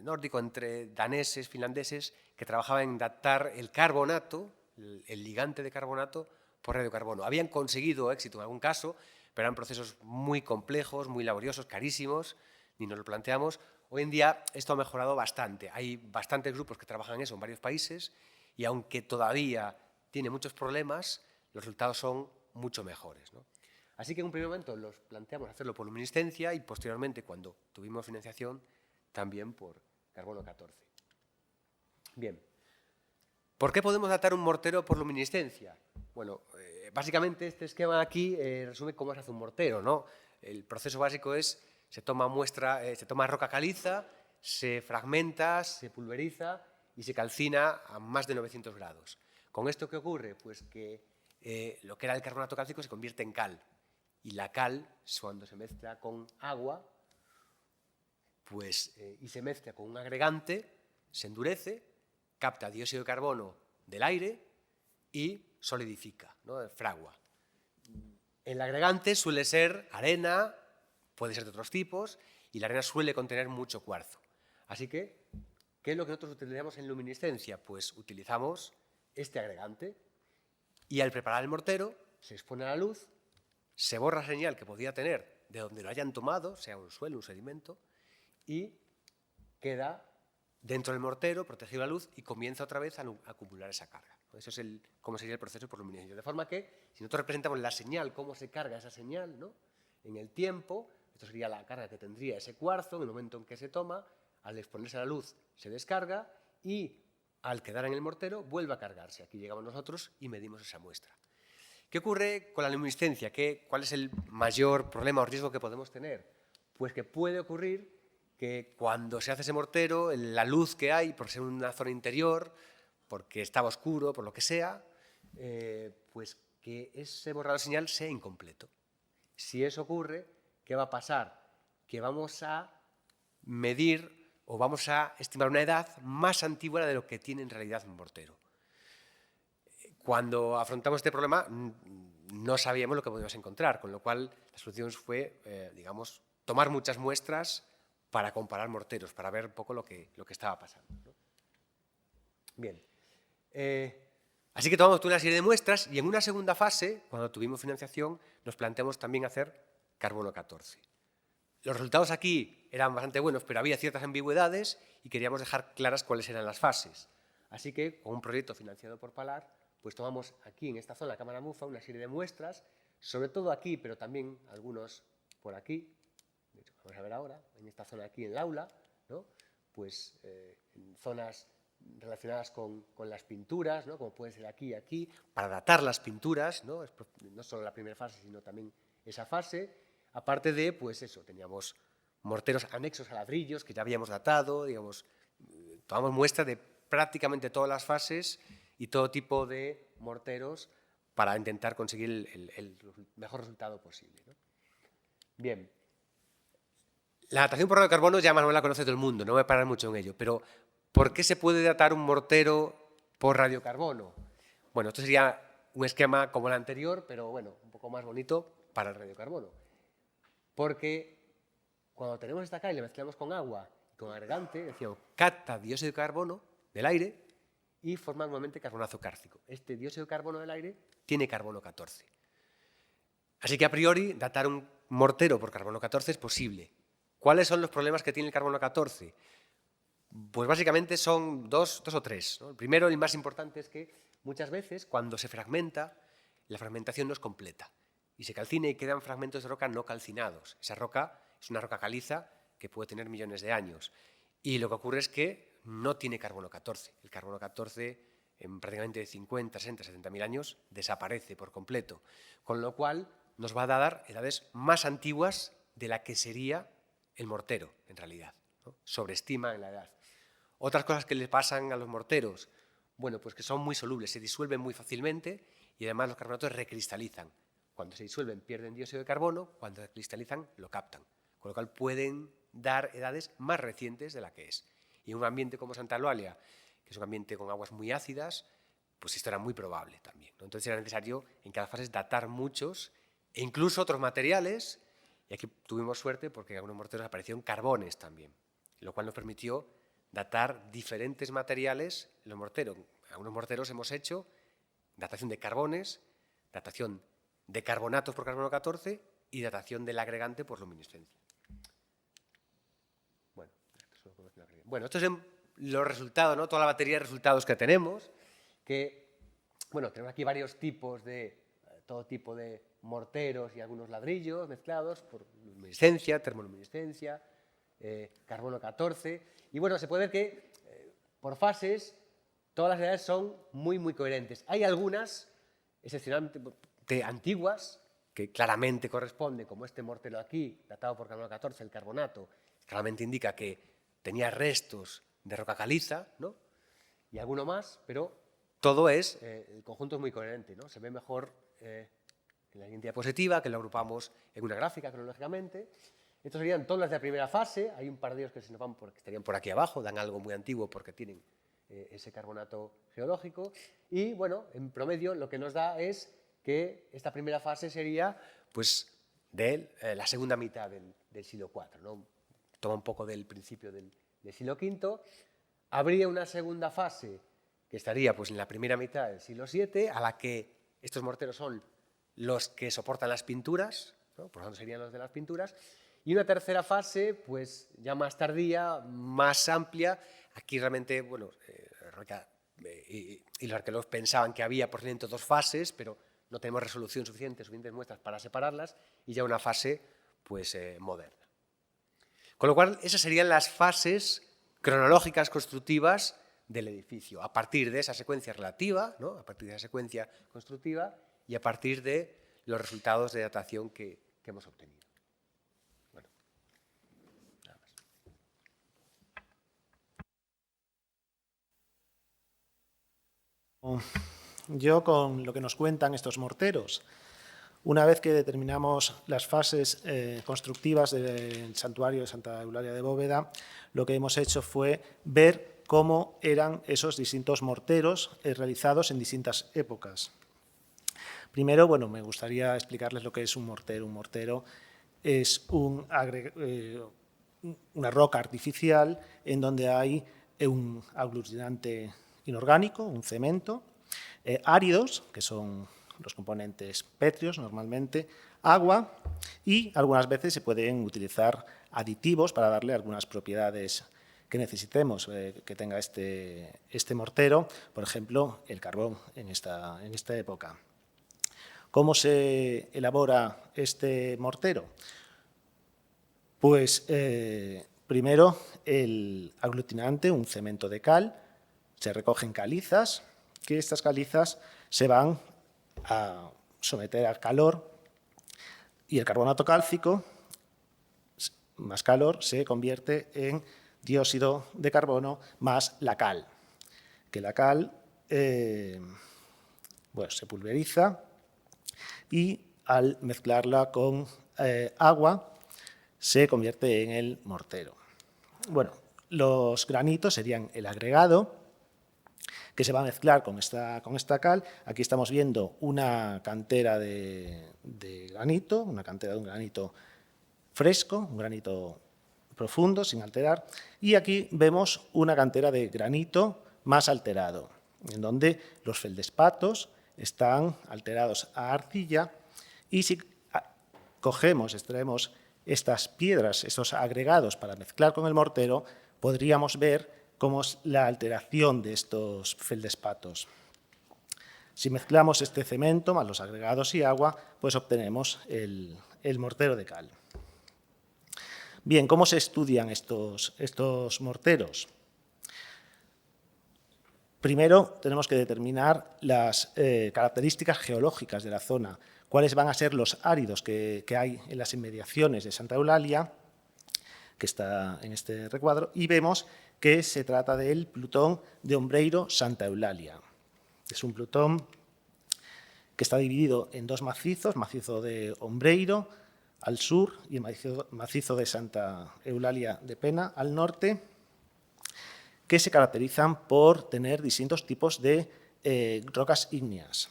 nórdico entre daneses, finlandeses, que trabajaba en datar el carbonato, el ligante de carbonato, por radiocarbono. Habían conseguido éxito en algún caso, pero eran procesos muy complejos, muy laboriosos, carísimos, ni nos lo planteamos. Hoy en día esto ha mejorado bastante. Hay bastantes grupos que trabajan en eso en varios países y aunque todavía tiene muchos problemas, los resultados son mucho mejores, ¿no? Así que en un primer momento los planteamos hacerlo por luminiscencia y posteriormente, cuando tuvimos financiación, también por carbono 14. Bien. ¿Por qué podemos datar un mortero por luminiscencia? Bueno, básicamente este esquema aquí resume cómo se hace un mortero, ¿no? El proceso básico es, se toma roca caliza, se fragmenta, se pulveriza y se calcina a más de 900 grados. ¿Con esto qué ocurre? Pues que lo que era el carbonato cálcico se convierte en cal. Y la cal, cuando se mezcla con agua, pues, y se mezcla con un agregante, se endurece, capta dióxido de carbono del aire y solidifica, ¿no? Fragua. El agregante suele ser arena, puede ser de otros tipos, y la arena suele contener mucho cuarzo. Así que, ¿qué es lo que nosotros utilizamos en luminiscencia? Pues utilizamos este agregante y al preparar el mortero se expone a la luz, se borra la señal que podía tener de donde lo hayan tomado, sea un suelo, un sedimento, y queda dentro del mortero, protegido de la luz, y comienza otra vez a acumular esa carga. Eso es cómo sería el proceso por luminiscencia. De forma que, si nosotros representamos la señal, cómo se carga esa señal, ¿no? En el tiempo, esto sería la carga que tendría ese cuarzo en el momento en que se toma, al exponerse a la luz se descarga y al quedar en el mortero vuelve a cargarse. Aquí llegamos nosotros y medimos esa muestra. ¿Qué ocurre con la luminiscencia? ¿Cuál es el mayor problema o riesgo que podemos tener? Pues que puede ocurrir que cuando se hace ese mortero, la luz que hay, por ser una zona interior, porque estaba oscuro, por lo que sea, pues que ese borrado de señal sea incompleto. Si eso ocurre, ¿qué va a pasar? Que vamos a medir o vamos a estimar una edad más antigua de lo que tiene en realidad un mortero. Cuando afrontamos este problema no sabíamos lo que podíamos encontrar, con lo cual la solución fue, digamos, tomar muchas muestras para comparar morteros, para ver un poco lo que estaba pasando, ¿no? Bien. Así que tomamos una serie de muestras y en una segunda fase, cuando tuvimos financiación, nos planteamos también hacer carbono 14. Los resultados aquí eran bastante buenos, pero había ciertas ambigüedades y queríamos dejar claras cuáles eran las fases. Así que, con un proyecto financiado por Palar, pues tomamos aquí, en esta zona, la cámara MUFA, una serie de muestras, sobre todo aquí, pero también algunos por aquí. De hecho, vamos a ver ahora, en esta zona aquí, en el aula, ¿no? Pues en zonas relacionadas con las pinturas, ¿no? Como puede ser aquí y aquí, para datar las pinturas, ¿no? No solo la primera fase, sino también esa fase. Aparte de, pues eso, teníamos morteros anexos a ladrillos que ya habíamos datado, digamos, tomamos muestra de prácticamente todas las fases y todo tipo de morteros para intentar conseguir el mejor resultado posible, ¿no? Bien. La datación por radiocarbono ya más o menos la conoce todo el mundo, no voy a parar mucho en ello, pero ¿por qué se puede datar un mortero por radiocarbono? Bueno, esto sería un esquema como el anterior, pero bueno, un poco más bonito para el radiocarbono. Porque cuando tenemos esta acá y le mezclamos con agua y con agregante, decíamos, capta dióxido de carbono del aire y forma normalmente carbonazo cárcico. Este dióxido de carbono del aire tiene carbono 14. Así que a priori datar un mortero por carbono 14 es posible. ¿Cuáles son los problemas que tiene el carbono 14? Pues básicamente son dos o tres, ¿no? El primero, el más importante, es que muchas veces cuando se fragmenta, la fragmentación no es completa y se calcina y quedan fragmentos de roca no calcinados. Esa roca es una roca caliza que puede tener millones de años y lo que ocurre es que no tiene carbono 14. El carbono 14 en prácticamente 50, 60, 70.000 años desaparece por completo, con lo cual nos va a dar edades más antiguas de la que sería el mortero en realidad, ¿no? Sobreestima en la edad. Otras cosas que le pasan a los morteros, bueno, pues que son muy solubles, se disuelven muy fácilmente y además los carbonatos recristalizan. Cuando se disuelven pierden dióxido de carbono, cuando se cristalizan lo captan, con lo cual pueden dar edades más recientes de la que es. Y en un ambiente como Santa Eulalia, que es un ambiente con aguas muy ácidas, pues esto era muy probable también, ¿no? Entonces era necesario en cada fase datar muchos e incluso otros materiales, y aquí tuvimos suerte porque en algunos morteros aparecieron carbones también, lo cual nos permitió datar diferentes materiales en los morteros. En algunos morteros hemos hecho datación de carbones, datación de carbonatos por carbono 14 y datación del agregante por luminiscencia. Bueno, estos son los resultados, ¿no? Toda la batería de resultados que tenemos, que, bueno, tenemos aquí varios tipos de, todo tipo de morteros y algunos ladrillos mezclados por luminiscencia, termoluminiscencia, carbono 14, y bueno, se puede ver que por fases todas las edades son muy coherentes. Hay algunas excepcionalmente antiguas que claramente corresponden, como este mortero aquí, datado por carbono 14, el carbonato, claramente indica que tenía restos de roca caliza, ¿no? Y alguno más, pero todo es, el conjunto es muy coherente, ¿no? Se ve mejor en la siguiente diapositiva, que lo agrupamos en una gráfica cronológicamente. Estos serían todas las de la primera fase, hay un par de ellos que se nos van porque estarían por aquí abajo, dan algo muy antiguo porque tienen ese carbonato geológico. Y bueno, en promedio lo que nos da es que esta primera fase sería pues de la segunda mitad del siglo IV, ¿no? Toma un poco del principio del siglo V. Habría una segunda fase que estaría pues en la primera mitad del siglo VII, a la que estos morteros son los que soportan las pinturas, ¿no? Por lo tanto serían los de las pinturas. Y una tercera fase, pues ya más tardía, más amplia. Aquí realmente, bueno, y los arqueólogos pensaban que había posiblemente dos fases, pero no tenemos resolución suficiente, suficientes muestras para separarlas, y ya una fase, pues, moderna. Con lo cual, esas serían las fases cronológicas constructivas del edificio, a partir de esa secuencia relativa, ¿no? A partir de esa secuencia constructiva y a partir de los resultados de datación que hemos obtenido. Bueno, nada
más. Yo, con lo que nos cuentan estos morteros, una vez que determinamos las fases constructivas del santuario de Santa Eulalia de Bóveda, lo que hemos hecho fue ver cómo eran esos distintos morteros realizados en distintas épocas. Primero, bueno, me gustaría explicarles lo que es un mortero. Un mortero es una roca artificial en donde hay un aglutinante inorgánico, un cemento, áridos, que son los componentes pétreos normalmente, agua, y algunas veces se pueden utilizar aditivos para darle algunas propiedades que necesitemos que tenga este mortero, por ejemplo, el carbón en esta época. ¿Cómo se elabora este mortero? Pues primero el aglutinante, un cemento de cal, se recogen calizas, que estas calizas se van a someter al calor y el carbonato cálcico, más calor, se convierte en dióxido de carbono más la cal, que la cal bueno, se pulveriza y al mezclarla con agua se convierte en el mortero. Bueno, los granitos serían el agregado que se va a mezclar con esta cal. Aquí estamos viendo una cantera de granito, una cantera de un granito fresco, un granito profundo, sin alterar, y aquí vemos una cantera de granito más alterado, en donde los feldespatos están alterados a arcilla, y si extraemos estas piedras, estos agregados para mezclar con el mortero, podríamos ver cómo es la alteración de estos feldespatos. Si mezclamos este cemento más los agregados y agua, pues obtenemos el mortero de cal. Bien, ¿cómo se estudian estos morteros? Primero tenemos que determinar las características geológicas de la zona, cuáles van a ser los áridos que hay en las inmediaciones de Santa Eulalia, que está en este recuadro, y vemos que se trata del plutón de Ombreiro Santa Eulalia. Es un plutón que está dividido en dos macizos, macizo de Ombreiro al sur y el macizo de Santa Eulalia de Pena al norte, que se caracterizan por tener distintos tipos de rocas ígneas.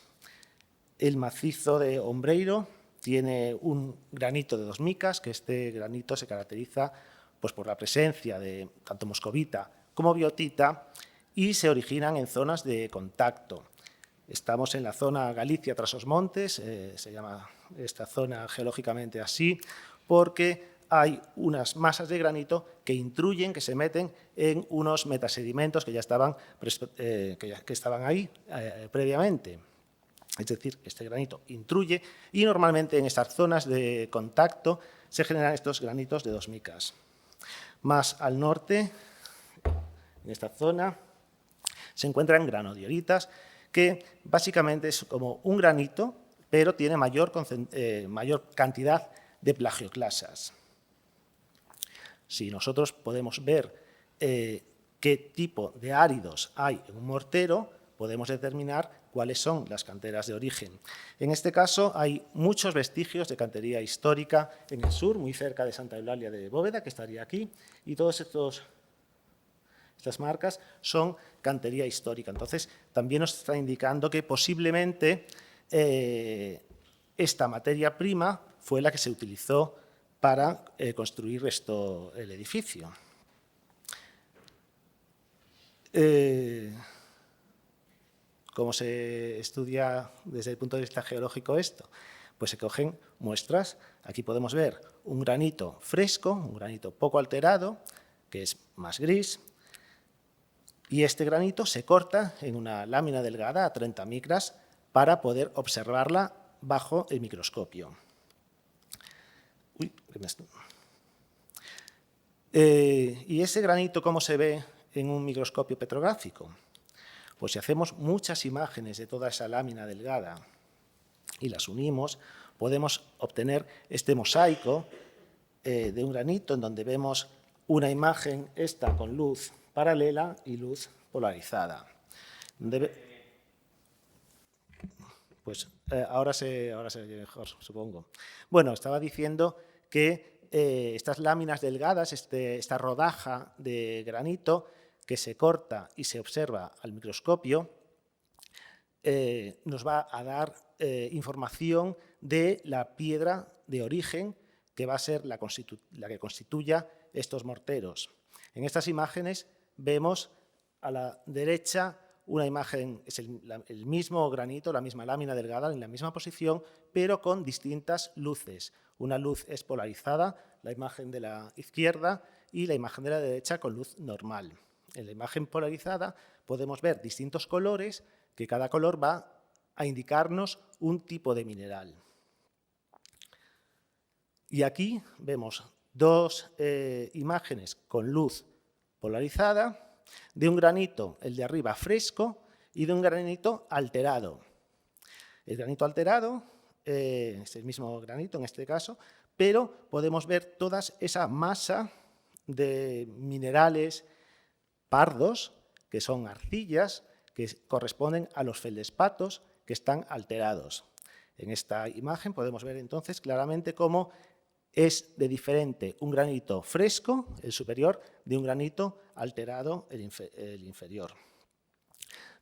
El macizo de Ombreiro tiene un granito de 2 micas, que este granito se caracteriza pues, por la presencia de tanto moscovita como biotita y se originan en zonas de contacto. Estamos en la zona Galicia tras os montes, se llama esta zona geológicamente así, porque hay unas masas de granito que intruyen, que se meten en unos metasedimentos que ya estaban, ahí previamente. Es decir, este granito intruye y normalmente en estas zonas de contacto se generan estos granitos de 2 micas. Más al norte, en esta zona, se encuentran granodioritas, que básicamente es como un granito, pero tiene mayor cantidad de plagioclasas. Si nosotros podemos ver qué tipo de áridos hay en un mortero, podemos determinar cuáles son las canteras de origen. En este caso hay muchos vestigios de cantería histórica en el sur, muy cerca de Santa Eulalia de Bóveda, que estaría aquí, y todas estas marcas son cantería histórica. Entonces, también nos está indicando que posiblemente esta materia prima fue la que se utilizó para construir el edificio. ¿Cómo se estudia desde el punto de vista geológico esto? Pues se cogen muestras. Aquí podemos ver un granito fresco, un granito poco alterado, que es más gris, y este granito se corta en una lámina delgada a 30 micras para poder observarla bajo el microscopio. Y ese granito, ¿cómo se ve en un microscopio petrográfico? Pues si hacemos muchas imágenes de toda esa lámina delgada y las unimos, podemos obtener este mosaico de un granito en donde vemos una imagen, esta con luz paralela y luz polarizada. Pues ahora se oye mejor, supongo. Bueno, estaba diciendo que estas láminas delgadas, esta rodaja de granito que se corta y se observa al microscopio, nos va a dar información de la piedra de origen que va a ser la que constituya estos morteros. En estas imágenes vemos a la derecha una imagen, es el mismo granito, la misma lámina delgada, en la misma posición, pero con distintas luces. Una luz es polarizada, la imagen de la izquierda, y la imagen de la derecha con luz normal. En la imagen polarizada podemos ver distintos colores, que cada color va a indicarnos un tipo de mineral. Y aquí vemos dos imágenes con luz polarizada, de un granito, el de arriba, fresco, y de un granito alterado. El granito alterado es el mismo granito en este caso, pero podemos ver toda esa masa de minerales pardos, que son arcillas, que corresponden a los feldespatos que están alterados. En esta imagen podemos ver entonces claramente cómo es de diferente un granito fresco, el superior, de un granito alterado, el inferior.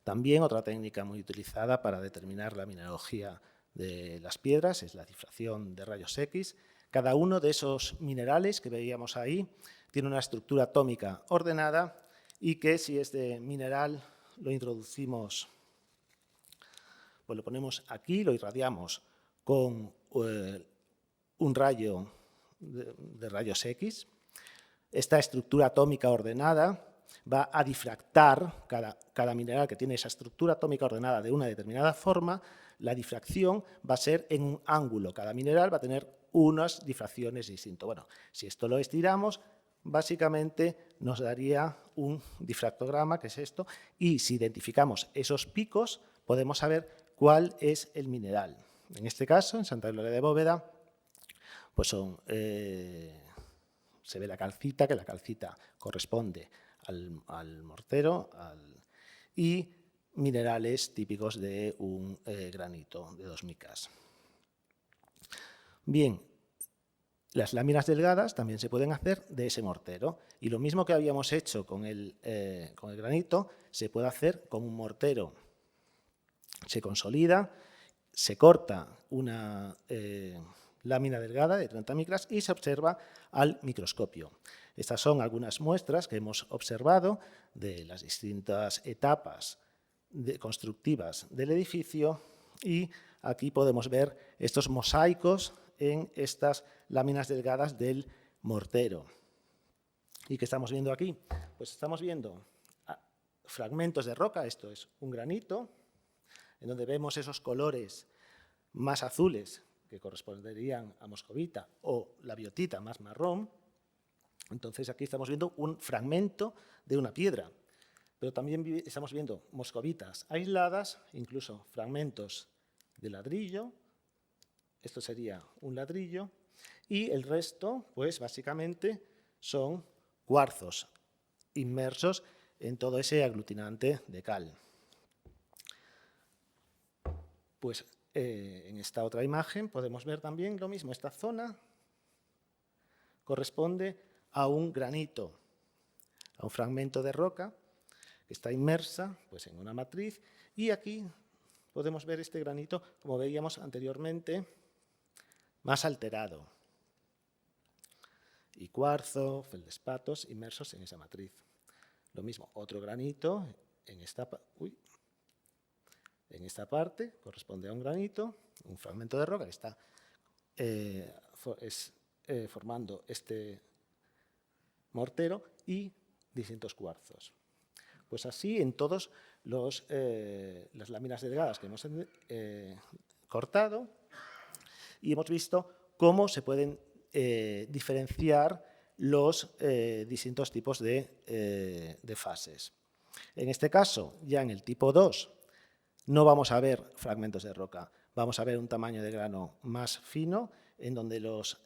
También otra técnica muy utilizada para determinar la mineralogía de las piedras es la difracción de rayos X. Cada uno de esos minerales que veíamos ahí tiene una estructura atómica ordenada y que si este mineral lo introducimos, pues lo ponemos aquí, lo irradiamos con un rayo de rayos X. Esta estructura atómica ordenada va a difractar cada mineral que tiene esa estructura atómica ordenada de una determinada forma. La difracción va a ser en un ángulo. Cada mineral va a tener unas difracciones distintas. Bueno, si esto lo estiramos, básicamente nos daría un difractograma, que es esto, y si identificamos esos picos, podemos saber cuál es el mineral. En este caso, en Santa Eulalia de Bóveda, pues se ve la calcita, que la calcita corresponde al mortero y minerales típicos de un granito de 2 micas. Bien, las láminas delgadas también se pueden hacer de ese mortero, y lo mismo que habíamos hecho con el granito se puede hacer con un mortero. Se consolida, se corta una lámina delgada de 30 micras y se observa al microscopio. Estas son algunas muestras que hemos observado de las distintas etapas constructivas del edificio, y aquí podemos ver estos mosaicos en estas láminas delgadas del mortero. ¿Y qué estamos viendo aquí? Pues estamos viendo fragmentos de roca, esto es un granito, en donde vemos esos colores más azules que corresponderían a moscovita, o la biotita más marrón. Entonces aquí estamos viendo un fragmento de una piedra, pero también estamos viendo moscovitas aisladas, incluso fragmentos de ladrillo. Esto sería un ladrillo, y el resto, pues básicamente son cuarzos inmersos en todo ese aglutinante de cal. Pues en esta otra imagen podemos ver también lo mismo. Esta zona corresponde a un granito, a un fragmento de roca que está inmersa pues, en una matriz, y aquí podemos ver este granito, como veíamos anteriormente, más alterado. Y cuarzo, feldespatos inmersos en esa matriz. Lo mismo, otro granito en esta parte, corresponde a un granito, un fragmento de roca que está formando este mortero, y distintos cuarzos. Pues así en todas las láminas delgadas que hemos cortado, y hemos visto cómo se pueden diferenciar los distintos tipos de fases. En este caso, ya en el tipo 2, no vamos a ver fragmentos de roca, vamos a ver un tamaño de grano más fino, en donde los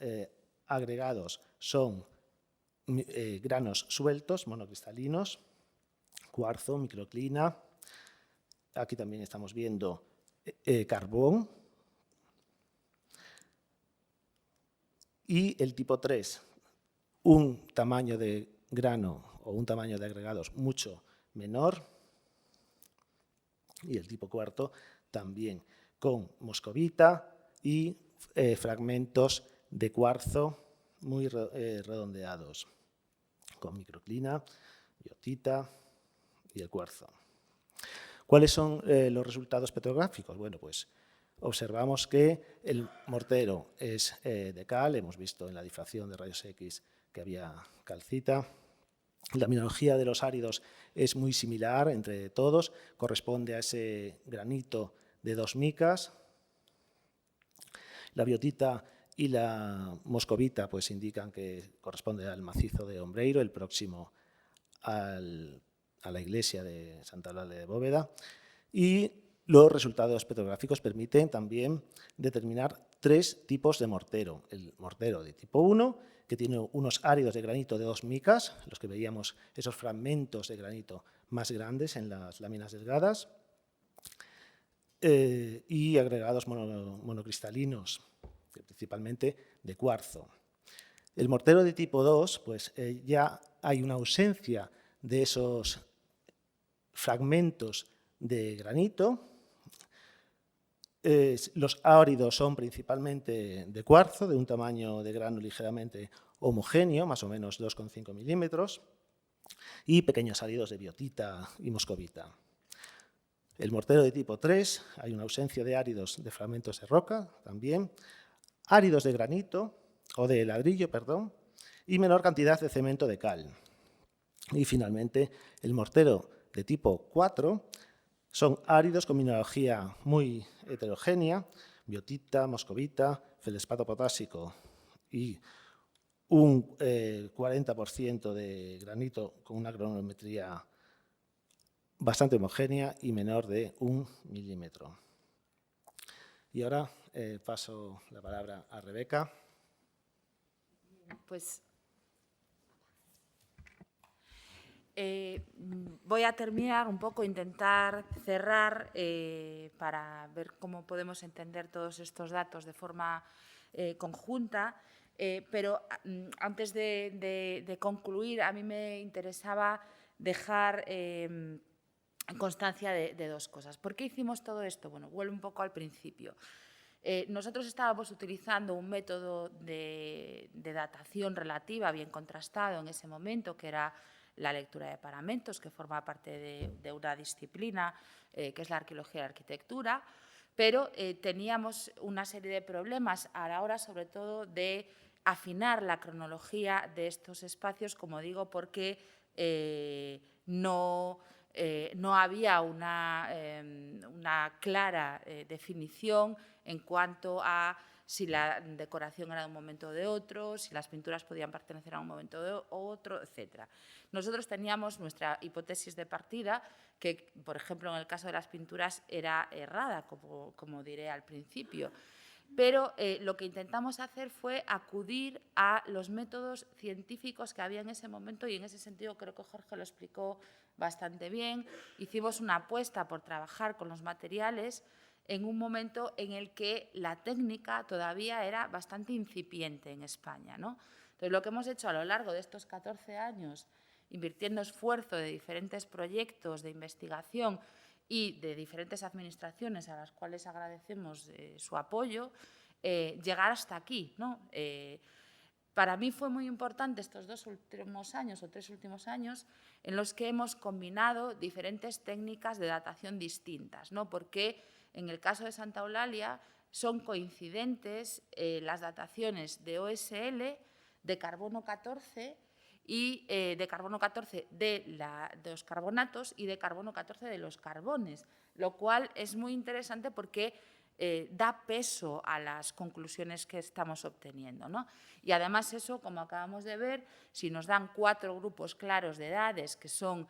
agregados son granos sueltos, monocristalinos, cuarzo, microclina. Aquí también estamos viendo carbón. Y el tipo 3, un tamaño de grano o un tamaño de agregados mucho menor. Y el tipo 4 también con moscovita y fragmentos de cuarzo muy redondeados, con microclina, biotita y el cuarzo. ¿Cuáles son los resultados petrográficos? Bueno, pues observamos que el mortero es de cal, hemos visto en la difracción de rayos X que había calcita. La mineralogía de los áridos es muy similar entre todos, corresponde a ese granito de 2 micas. La biotita y la moscovita pues indican que corresponde al macizo de Ombreiro, el próximo a la iglesia de Santa Eulalia de Bóveda, y los resultados petrográficos permiten también determinar 3 tipos de mortero. El mortero de tipo 1, que tiene unos áridos de granito de 2 micas, los que veíamos esos fragmentos de granito más grandes en las láminas delgadas, y agregados monocristalinos, principalmente de cuarzo. El mortero de tipo 2, pues ya hay una ausencia de esos fragmentos de granito. Los áridos son principalmente de cuarzo, de un tamaño de grano ligeramente homogéneo, más o menos 2,5 milímetros, y pequeños áridos de biotita y moscovita. El mortero de tipo 3, hay una ausencia de áridos de fragmentos de roca también, áridos de granito, o de ladrillo, perdón, y menor cantidad de cemento de cal. Y finalmente, el mortero de tipo 4 son áridos con mineralogía muy heterogénea, biotita, moscovita, feldespato potásico y un 40% de granito con una granulometría bastante homogénea y menor de 1 milímetro. Y ahora paso la palabra a Rebeca.
Pues voy a terminar un poco, intentar cerrar para ver cómo podemos entender todos estos datos de forma conjunta, pero antes de concluir, a mí me interesaba dejar constancia de 2 cosas. ¿Por qué hicimos todo esto? Bueno, vuelvo un poco al principio. Nosotros estábamos utilizando un método de datación relativa bien contrastado en ese momento, que era la lectura de paramentos, que forma parte de una disciplina que es la arqueología y la arquitectura, pero teníamos una serie de problemas a la hora, sobre todo, de afinar la cronología de estos espacios, como digo, porque no había una clara definición en cuanto a si la decoración era de un momento o de otro, si las pinturas podían pertenecer a un momento o otro, etc. Nosotros teníamos nuestra hipótesis de partida, que, por ejemplo, en el caso de las pinturas era errada, como diré al principio. Pero lo que intentamos hacer fue acudir a los métodos científicos que había en ese momento, y en ese sentido creo que Jorge lo explicó bastante bien. Hicimos una apuesta por trabajar con los materiales en un momento en el que la técnica todavía era bastante incipiente en España, ¿no? Entonces, lo que hemos hecho a lo largo de estos 14 años, invirtiendo esfuerzo de diferentes proyectos de investigación y de diferentes administraciones a las cuales agradecemos su apoyo, llegar hasta aquí, ¿no? Para mí fue muy importante estos 2 últimos años o 3 últimos años en los que hemos combinado diferentes técnicas de datación distintas, ¿no? Porque en el caso de Santa Eulalia son coincidentes las dataciones de OSL, de carbono 14 y de carbono 14 de los carbonatos y de carbono 14 de los carbones, lo cual es muy interesante porque da peso a las conclusiones que estamos obteniendo, ¿no? Y además eso, como acabamos de ver, si nos dan 4 grupos claros de edades, que son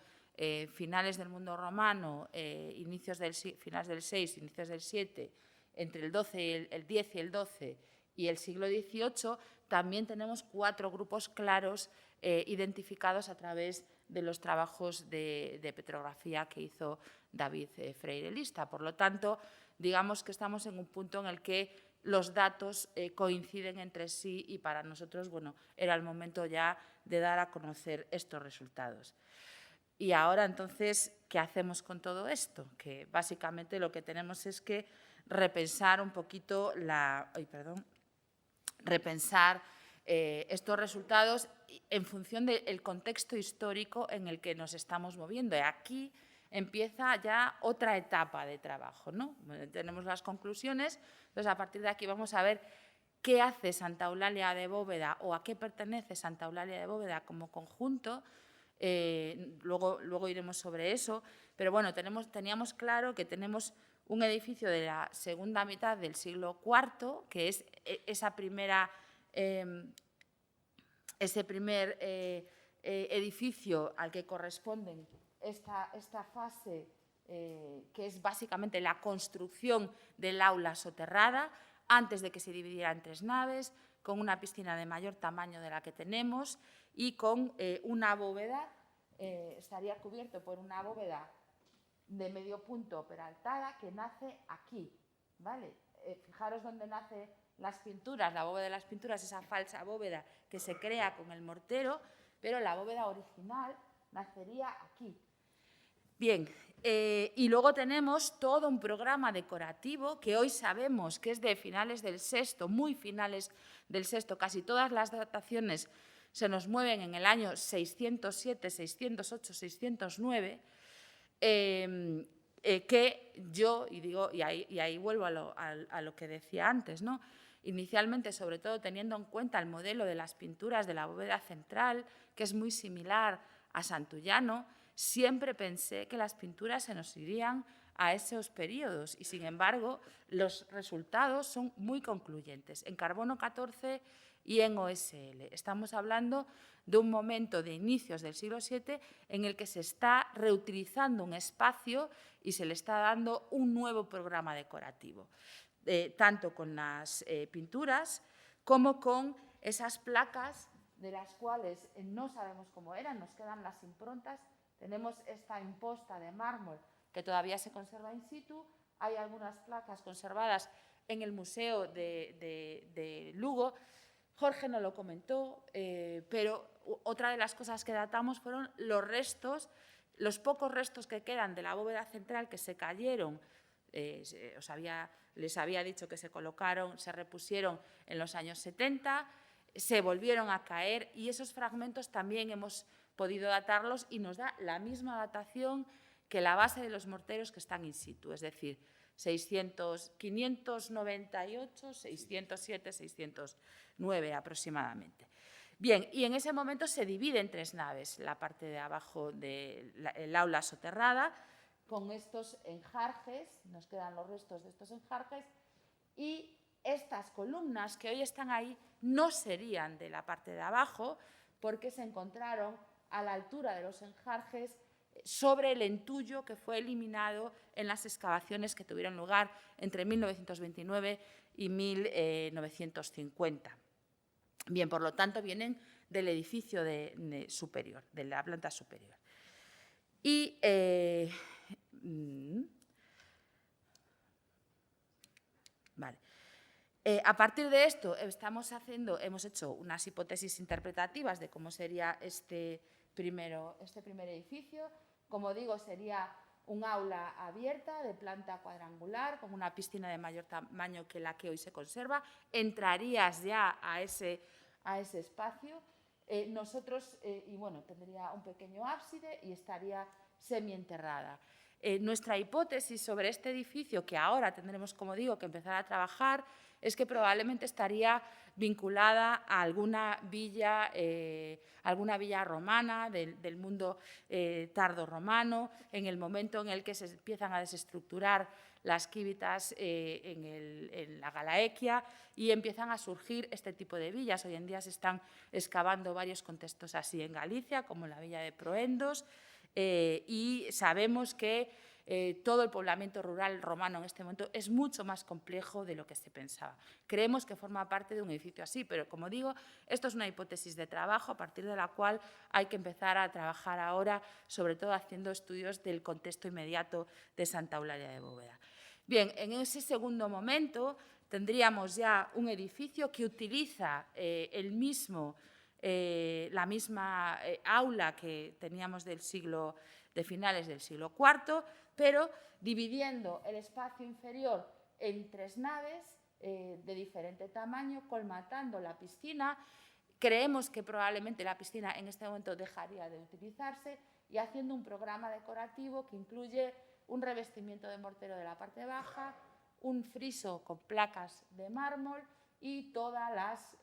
finales del mundo romano, finales del 6, inicios del 7, entre el 12 el 10 y el 12 y el siglo XVIII, también tenemos 4 grupos claros identificados a través de los trabajos de petrografía que hizo David Freire Lista. Por lo tanto, digamos que estamos en un punto en el que los datos coinciden entre sí y para nosotros, bueno, era el momento ya de dar a conocer estos resultados. Y ahora, entonces, ¿qué hacemos con todo esto? Que básicamente lo que tenemos es que repensar un poquito repensar estos resultados en función del contexto histórico en el que nos estamos moviendo. Y aquí empieza ya otra etapa de trabajo, ¿no? Tenemos las conclusiones, entonces a partir de aquí vamos a ver qué hace Santa Eulalia de Bóveda o a qué pertenece Santa Eulalia de Bóveda como conjunto. Luego iremos sobre eso, pero bueno, teníamos claro que tenemos un edificio de la segunda mitad del siglo IV, que es ese primer edificio al que corresponden esta fase, que es básicamente la construcción del aula soterrada, antes de que se dividiera en 3 naves, con una piscina de mayor tamaño de la que tenemos y con una bóveda, estaría cubierto por una bóveda de medio punto peraltada que nace aquí, ¿vale? Fijaros dónde nacen las pinturas, la bóveda de las pinturas, esa falsa bóveda que se crea con el mortero, pero la bóveda original nacería aquí. Bien, y luego tenemos todo un programa decorativo que hoy sabemos que es de finales del VI, muy finales del VI, casi todas las dataciones se nos mueven en el año 607, 608, 609, que yo, y ahí vuelvo a lo que decía antes, ¿no? Inicialmente, sobre todo teniendo en cuenta el modelo de las pinturas de la bóveda central, que es muy similar a Santullano, siempre pensé que las pinturas se nos irían a esos periodos y, sin embargo, los resultados son muy concluyentes. En carbono 14 y en OSL. Estamos hablando de un momento de inicios del siglo VII en el que se está reutilizando un espacio y se le está dando un nuevo programa decorativo, tanto con las pinturas como con esas placas de las cuales no sabemos cómo eran, nos quedan las improntas. Tenemos esta imposta de mármol que todavía se conserva in situ. Hay algunas placas conservadas en el Museo de Lugo. Jorge no lo comentó, pero otra de las cosas que datamos fueron los restos, los pocos restos que quedan de la bóveda central que se cayeron. Les había dicho que se colocaron, se repusieron en los años 70, se volvieron a caer y esos fragmentos también hemos podido datarlos y nos da la misma datación que la base de los morteros que están in situ, es decir, 598, 607, 609 aproximadamente. Bien, y en ese momento se divide en 3 naves, la parte de abajo del aula soterrada, con estos enjarjes, nos quedan los restos de estos enjarjes, y estas columnas que hoy están ahí no serían de la parte de abajo porque se encontraron a la altura de los enjarjes sobre el entullo que fue eliminado en las excavaciones que tuvieron lugar entre 1929 y 1950. Bien, por lo tanto, vienen del edificio superior, de la planta superior. Y vale. A partir de esto hemos hecho unas hipótesis interpretativas de cómo sería este primer edificio. Como digo, sería un aula abierta de planta cuadrangular con una piscina de mayor tamaño que la que hoy se conserva. Entrarías ya a ese espacio. Tendría un pequeño ábside y estaría semienterrada. Nuestra hipótesis sobre este edificio, que ahora tendremos, como digo, que empezar a trabajar, es que probablemente estaría vinculada a alguna villa romana del mundo tardorromano, en el momento en el que se empiezan a desestructurar las quívitas en la Galaequia y empiezan a surgir este tipo de villas. Hoy en día se están excavando varios contextos así en Galicia, como la villa de Proendos, y sabemos que todo el poblamiento rural romano en este momento es mucho más complejo de lo que se pensaba. Creemos que forma parte de un edificio así, pero como digo, esto es una hipótesis de trabajo a partir de la cual hay que empezar a trabajar ahora, sobre todo haciendo estudios del contexto inmediato de Santa Eulalia de Bóveda. Bien, en ese segundo momento tendríamos ya un edificio que utiliza la misma aula que teníamos de finales del siglo IV, pero dividiendo el espacio inferior en 3 naves de diferente tamaño, colmatando la piscina. Creemos que probablemente la piscina en este momento dejaría de utilizarse y haciendo un programa decorativo que incluye un revestimiento de mortero de la parte baja, un friso con placas de mármol y todas las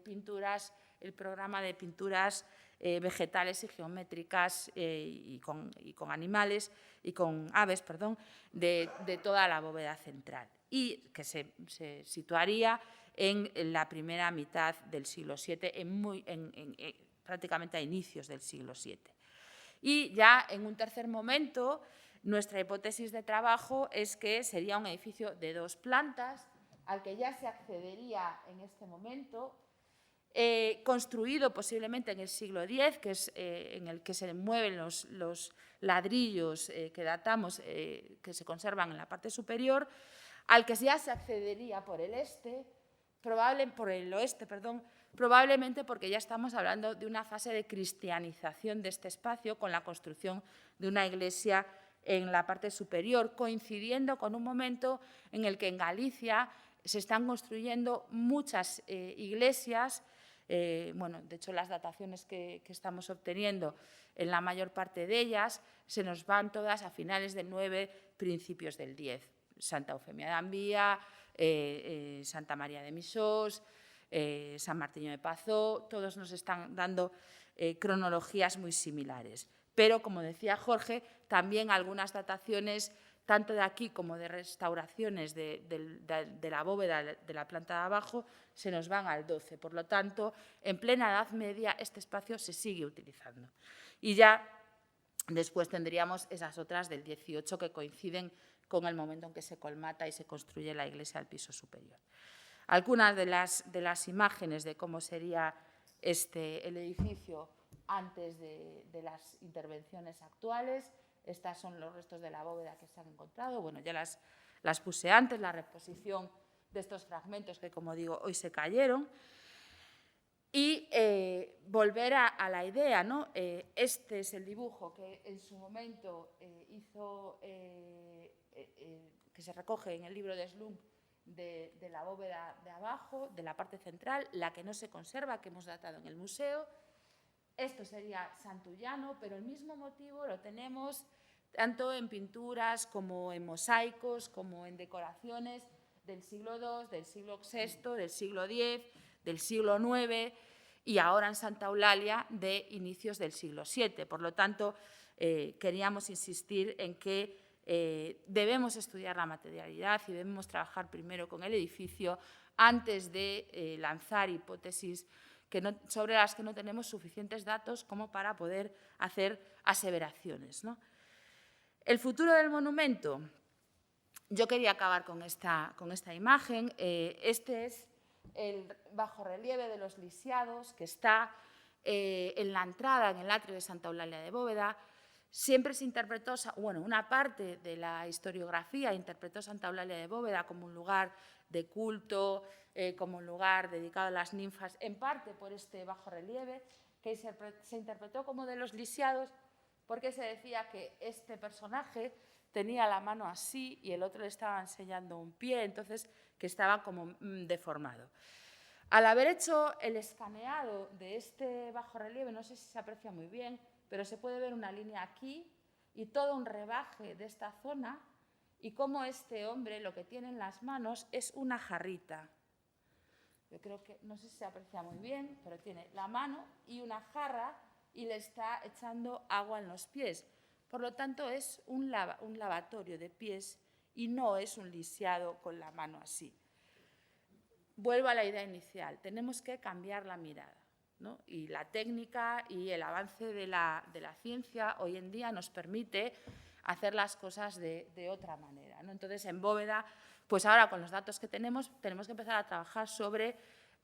pinturas, el programa de pinturas vegetales y geométricas y con animales y con aves, de toda la bóveda central, y que se situaría en la primera mitad del siglo VII, prácticamente a inicios del siglo VII. Y ya en un tercer momento, nuestra hipótesis de trabajo es que sería un edificio de 2 plantas, al que ya se accedería en este momento, construido posiblemente en el siglo X, que es en el que se mueven los ladrillos que datamos, que se conservan en la parte superior, al que ya se accedería por el oeste, probablemente porque ya estamos hablando de una fase de cristianización de este espacio con la construcción de una iglesia en la parte superior, coincidiendo con un momento en el que en Galicia se están construyendo muchas iglesias. De hecho, las dataciones que estamos obteniendo, en la mayor parte de ellas, se nos van todas a finales del 9, principios del 10. Santa Eufemia de Ambía, Santa María de Misós, San Martiño de Pazó, todos nos están dando cronologías muy similares. Pero, como decía Jorge, también algunas dataciones, tanto de aquí como de restauraciones de la bóveda de la planta de abajo, se nos van al 12. Por lo tanto, en plena Edad Media, este espacio se sigue utilizando. Y ya después tendríamos esas otras del 18 que coinciden con el momento en que se colmata y se construye la iglesia al piso superior. Algunas de las imágenes de cómo sería el edificio antes de las intervenciones actuales. Estas son los restos de la bóveda que se han encontrado. Bueno, ya las puse antes, la reposición de estos fragmentos que, como digo, hoy se cayeron. Y volver a la idea, ¿no? Este es el dibujo que en su momento hizo, que se recoge en el libro de Slump, de la bóveda de abajo, de la parte central, la que no se conserva, que hemos datado en el museo. Esto sería Santullano, pero el mismo motivo lo tenemos tanto en pinturas como en mosaicos, como en decoraciones del siglo II, del siglo VI, del siglo X, del siglo IX y ahora en Santa Eulalia de inicios del siglo VII. Por lo tanto, queríamos insistir en que debemos estudiar la materialidad y debemos trabajar primero con el edificio antes de lanzar hipótesis sobre las que no tenemos suficientes datos como para poder hacer aseveraciones, ¿no? El futuro del monumento. Yo quería acabar con esta imagen. Este es el bajorrelieve de los lisiados que está en la entrada, en el atrio de Santa Eulalia de Bóveda. Siempre se interpretó, una parte de la historiografía interpretó Santa Eulalia de Bóveda como un lugar de culto, como un lugar dedicado a las ninfas, en parte por este bajorrelieve, que se interpretó como de los lisiados, porque se decía que este personaje tenía la mano así y el otro le estaba enseñando un pie, entonces que estaba como deformado. Al haber hecho el escaneado de este bajorrelieve, no sé si se aprecia muy bien, pero se puede ver una línea aquí y todo un rebaje de esta zona, y cómo este hombre lo que tiene en las manos es una jarrita. Yo creo que, no sé si se aprecia muy bien, pero tiene la mano y una jarra y le está echando agua en los pies. Por lo tanto, es un lavatorio de pies y no es un lisiado con la mano así. Vuelvo a la idea inicial, tenemos que cambiar la mirada, ¿no? Y la técnica y el avance de la ciencia hoy en día nos permite hacer las cosas de otra manera, ¿no? Entonces, en Bóveda, pues ahora con los datos que tenemos que empezar a trabajar sobre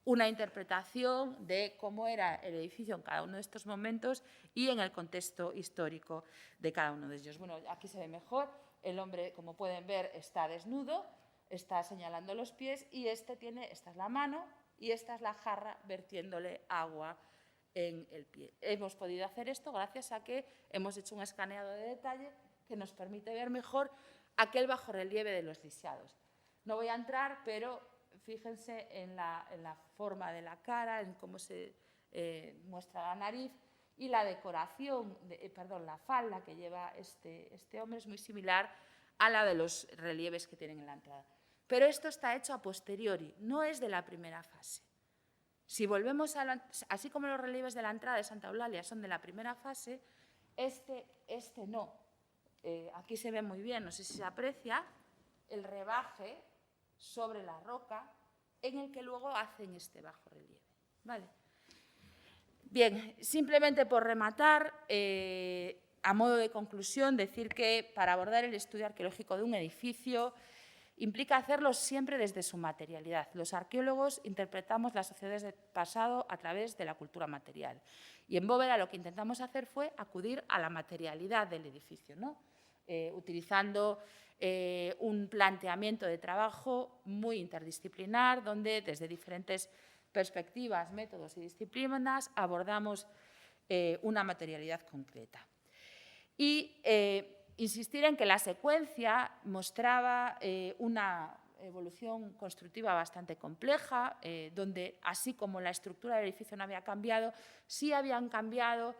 una interpretación de cómo era el edificio en cada uno de estos momentos y en el contexto histórico de cada uno de ellos. Bueno, aquí se ve mejor, el hombre, como pueden ver, está desnudo, está señalando los pies y esta es la mano y esta es la jarra vertiéndole agua en el pie. Hemos podido hacer esto gracias a que hemos hecho un escaneado de detalle que nos permite ver mejor aquel bajorrelieve de los lisiados. No voy a entrar, pero fíjense en la forma de la cara, en cómo se muestra la nariz y la decoración, la falda que lleva este hombre es muy similar a la de los relieves que tienen en la entrada. Pero esto está hecho a posteriori, no es de la primera fase. Si volvemos así como los relieves de la entrada de Santa Eulalia son de la primera fase, este no. Aquí se ve muy bien, no sé si se aprecia, el rebaje sobre la roca en el que luego hacen este bajo relieve. ¿Vale? Bien, simplemente por rematar, a modo de conclusión, decir que para abordar el estudio arqueológico de un edificio implica hacerlo siempre desde su materialidad. Los arqueólogos interpretamos las sociedades del pasado a través de la cultura material. Y en Bóveda lo que intentamos hacer fue acudir a la materialidad del edificio, ¿no? Utilizando un planteamiento de trabajo muy interdisciplinar, donde desde diferentes perspectivas, métodos y disciplinas abordamos una materialidad concreta. Y insistir en que la secuencia mostraba una evolución constructiva bastante compleja, donde así como la estructura del edificio no había cambiado, sí habían cambiado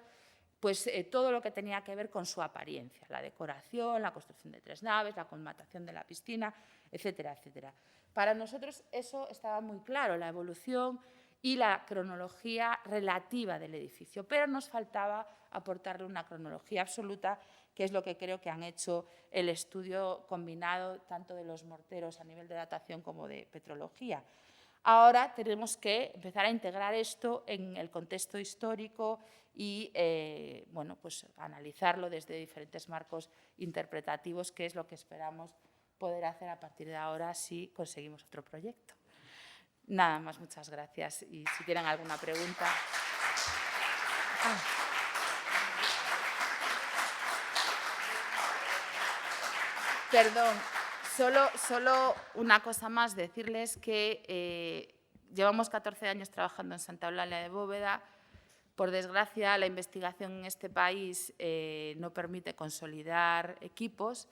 pues, todo lo que tenía que ver con su apariencia, la decoración, la construcción de 3 naves, la colmatación de la piscina, etcétera, etcétera. Para nosotros eso estaba muy claro, la evolución y la cronología relativa del edificio, pero nos faltaba aportarle una cronología absoluta, que es lo que creo que han hecho el estudio combinado tanto de los morteros a nivel de datación como de petrología. Ahora tenemos que empezar a integrar esto en el contexto histórico y bueno, pues analizarlo desde diferentes marcos interpretativos, que es lo que esperamos poder hacer a partir de ahora si conseguimos otro proyecto. Nada más, muchas gracias. Y si tienen alguna pregunta. Perdón, solo una cosa más, decirles que llevamos 14 años trabajando en Santa Eulalia de Bóveda. Por desgracia, la investigación en este país no permite consolidar equipos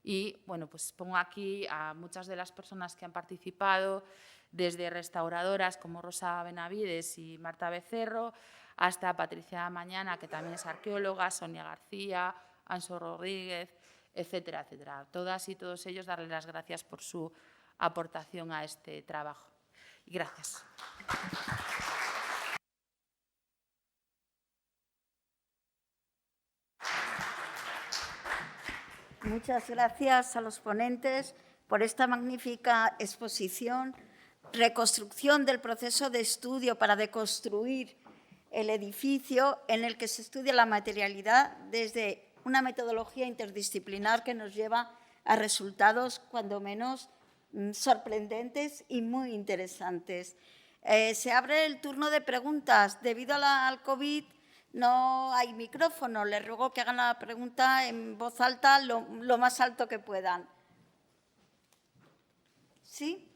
y, bueno, pues pongo aquí a muchas de las personas que han participado, desde restauradoras como Rosa Benavides y Marta Becerro, hasta Patricia Mañana, que también es arqueóloga, Sonia García, Anso Rodríguez, etcétera, etcétera. Todas y todos ellos darles las gracias por su aportación a este trabajo. Y gracias.
Muchas gracias a los ponentes por esta magnífica exposición, reconstrucción del proceso de estudio para deconstruir el edificio en el que se estudia la materialidad desde una metodología interdisciplinar que nos lleva a resultados cuando menos sorprendentes y muy interesantes. Se abre el turno de preguntas. Debido al COVID no hay micrófono. Les ruego que hagan la pregunta en voz alta lo más alto que puedan. ¿Sí?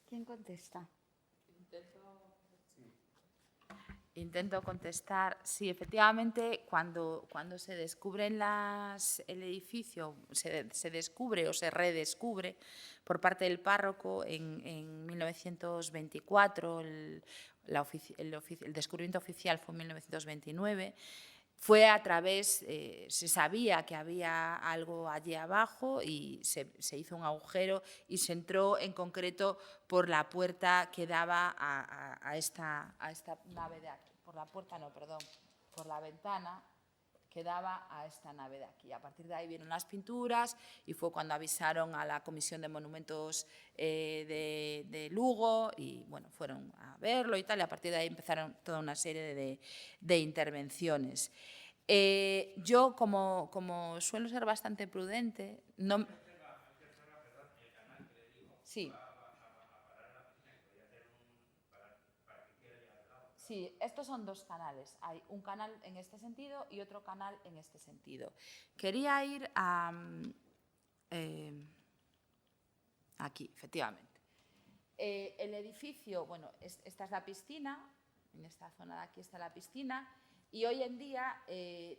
¿Quién contesta?
Intento contestar. Sí, efectivamente, cuando se descubren el edificio, se descubre o se redescubre por parte del párroco en 1924, el descubrimiento oficial fue en 1929, fue a través, se sabía que había algo allí abajo y se hizo un agujero y se entró en concreto por la puerta que daba a esta nave de aquí. Por la puerta no, perdón, por la ventana que daba a esta nave de aquí. A partir de ahí vieron las pinturas y fue cuando avisaron a la Comisión de Monumentos de Lugo y bueno, fueron a verlo y tal, y a partir de ahí empezaron toda una serie de intervenciones. Yo, como suelo ser bastante prudente, no... Sí. Sí, estos son dos canales. Hay un canal en este sentido y otro canal en este sentido. Quería ir a... aquí, efectivamente. El edificio, bueno, esta es la piscina, en esta zona de aquí está la piscina, y hoy en día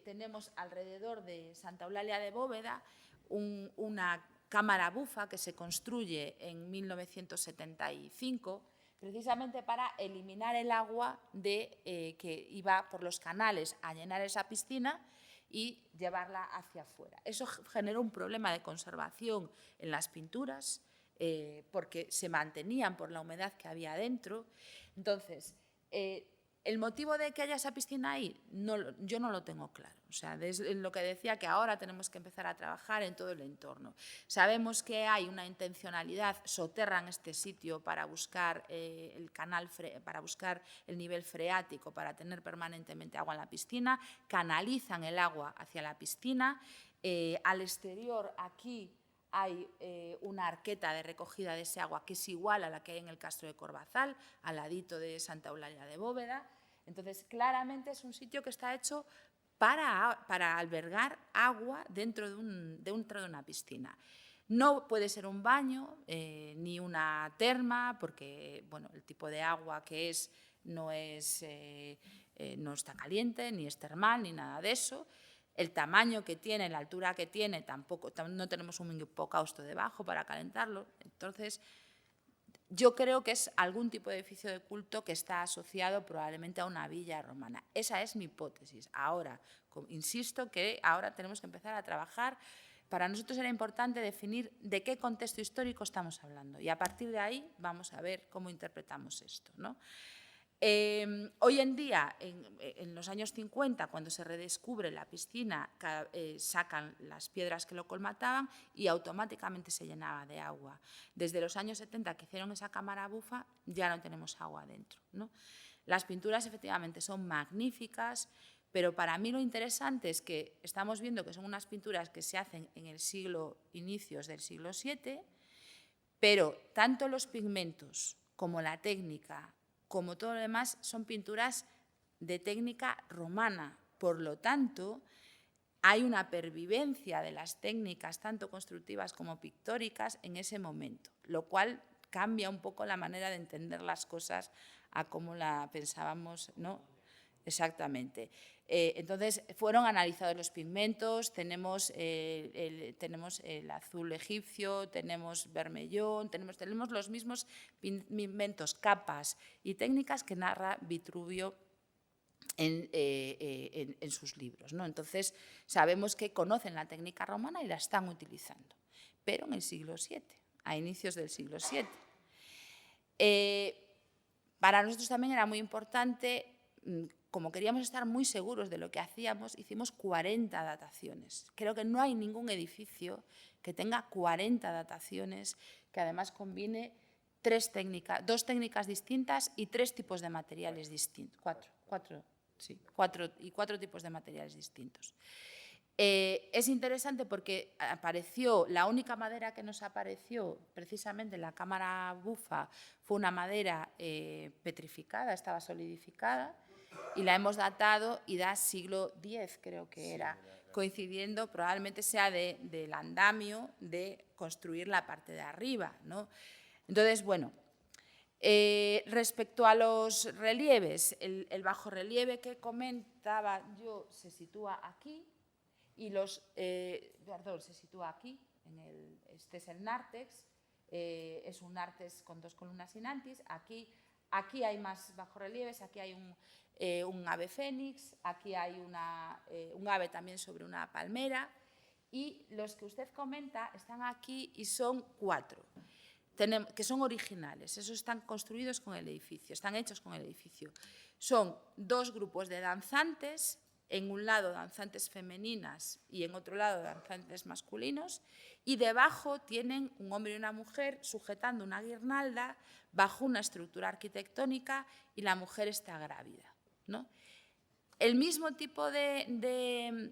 tenemos alrededor de Santa Eulalia de Bóveda una cámara bufa que se construye en 1975, precisamente para eliminar el agua que iba por los canales a llenar esa piscina y llevarla hacia afuera. Eso generó un problema de conservación en las pinturas, porque se mantenían por la humedad que había dentro. Entonces, el motivo de que haya esa piscina ahí, yo no lo tengo claro. O sea, es lo que decía, que ahora tenemos que empezar a trabajar en todo el entorno. Sabemos que hay una intencionalidad, soterran este sitio para buscar para buscar el nivel freático, para tener permanentemente agua en la piscina, canalizan el agua hacia la piscina. Al exterior, aquí, hay una arqueta de recogida de ese agua que es igual a la que hay en el Castro de Corvazal, al ladito de Santa Eulalia de Bóveda. Entonces, claramente es un sitio que está hecho para albergar agua dentro de una piscina. No puede ser un baño ni una terma, porque bueno, el tipo de agua que no está caliente, ni es termal, ni nada de eso. El tamaño que tiene, la altura que tiene, no tenemos un hipocausto debajo para calentarlo. Entonces, yo creo que es algún tipo de edificio de culto que está asociado probablemente a una villa romana. Esa es mi hipótesis. Ahora, insisto que ahora tenemos que empezar a trabajar. Para nosotros era importante definir de qué contexto histórico estamos hablando y a partir de ahí vamos a ver cómo interpretamos esto, ¿no? Hoy en día, en los años 50, cuando se redescubre la piscina, sacan las piedras que lo colmataban y automáticamente se llenaba de agua. Desde los años 70 que hicieron esa cámara bufa, ya no tenemos agua dentro, ¿no? Las pinturas efectivamente son magníficas, pero para mí lo interesante es que estamos viendo que son unas pinturas que se hacen en el inicios del siglo VII, pero tanto los pigmentos como la técnica, como todo lo demás, son pinturas de técnica romana. Por lo tanto, hay una pervivencia de las técnicas, tanto constructivas como pictóricas, en ese momento, lo cual cambia un poco la manera de entender las cosas a cómo la pensábamos, ¿no? Exactamente. Entonces, fueron analizados los pigmentos, tenemos el azul egipcio, tenemos vermellón, tenemos los mismos pigmentos, capas y técnicas que narra Vitruvio en sus libros, ¿no? Entonces, sabemos que conocen la técnica romana y la están utilizando, pero en el siglo VII, a inicios del siglo VII. Para nosotros también era muy importante, como queríamos estar muy seguros de lo que hacíamos, hicimos 40 dataciones. Creo que no hay ningún edificio que tenga 40 dataciones, que además combine dos técnicas distintas y 3 tipos de materiales distintos. Cuatro tipos de materiales distintos. Es interesante porque la única madera que nos apareció precisamente en la cámara bufa fue una madera petrificada, estaba solidificada, y la hemos datado y da siglo X, creo que era. coincidiendo, probablemente sea del andamio de construir la parte de arriba, ¿no? Entonces, bueno, respecto a los relieves, el bajorrelieve que comentaba yo se sitúa aquí y se sitúa aquí, este es el nártex, es un nártex con 2 columnas sinantis, aquí hay más bajorrelieves, aquí hay un ave fénix, aquí hay un ave también sobre una palmera, y los que usted comenta están aquí y son 4. Que son originales, esos están construidos con el edificio, están hechos con el edificio. Son 2 grupos de danzantes, en un lado danzantes femeninas y en otro lado danzantes masculinos, y debajo tienen un hombre y una mujer sujetando una guirnalda bajo una estructura arquitectónica y la mujer está grávida, ¿no? El mismo tipo de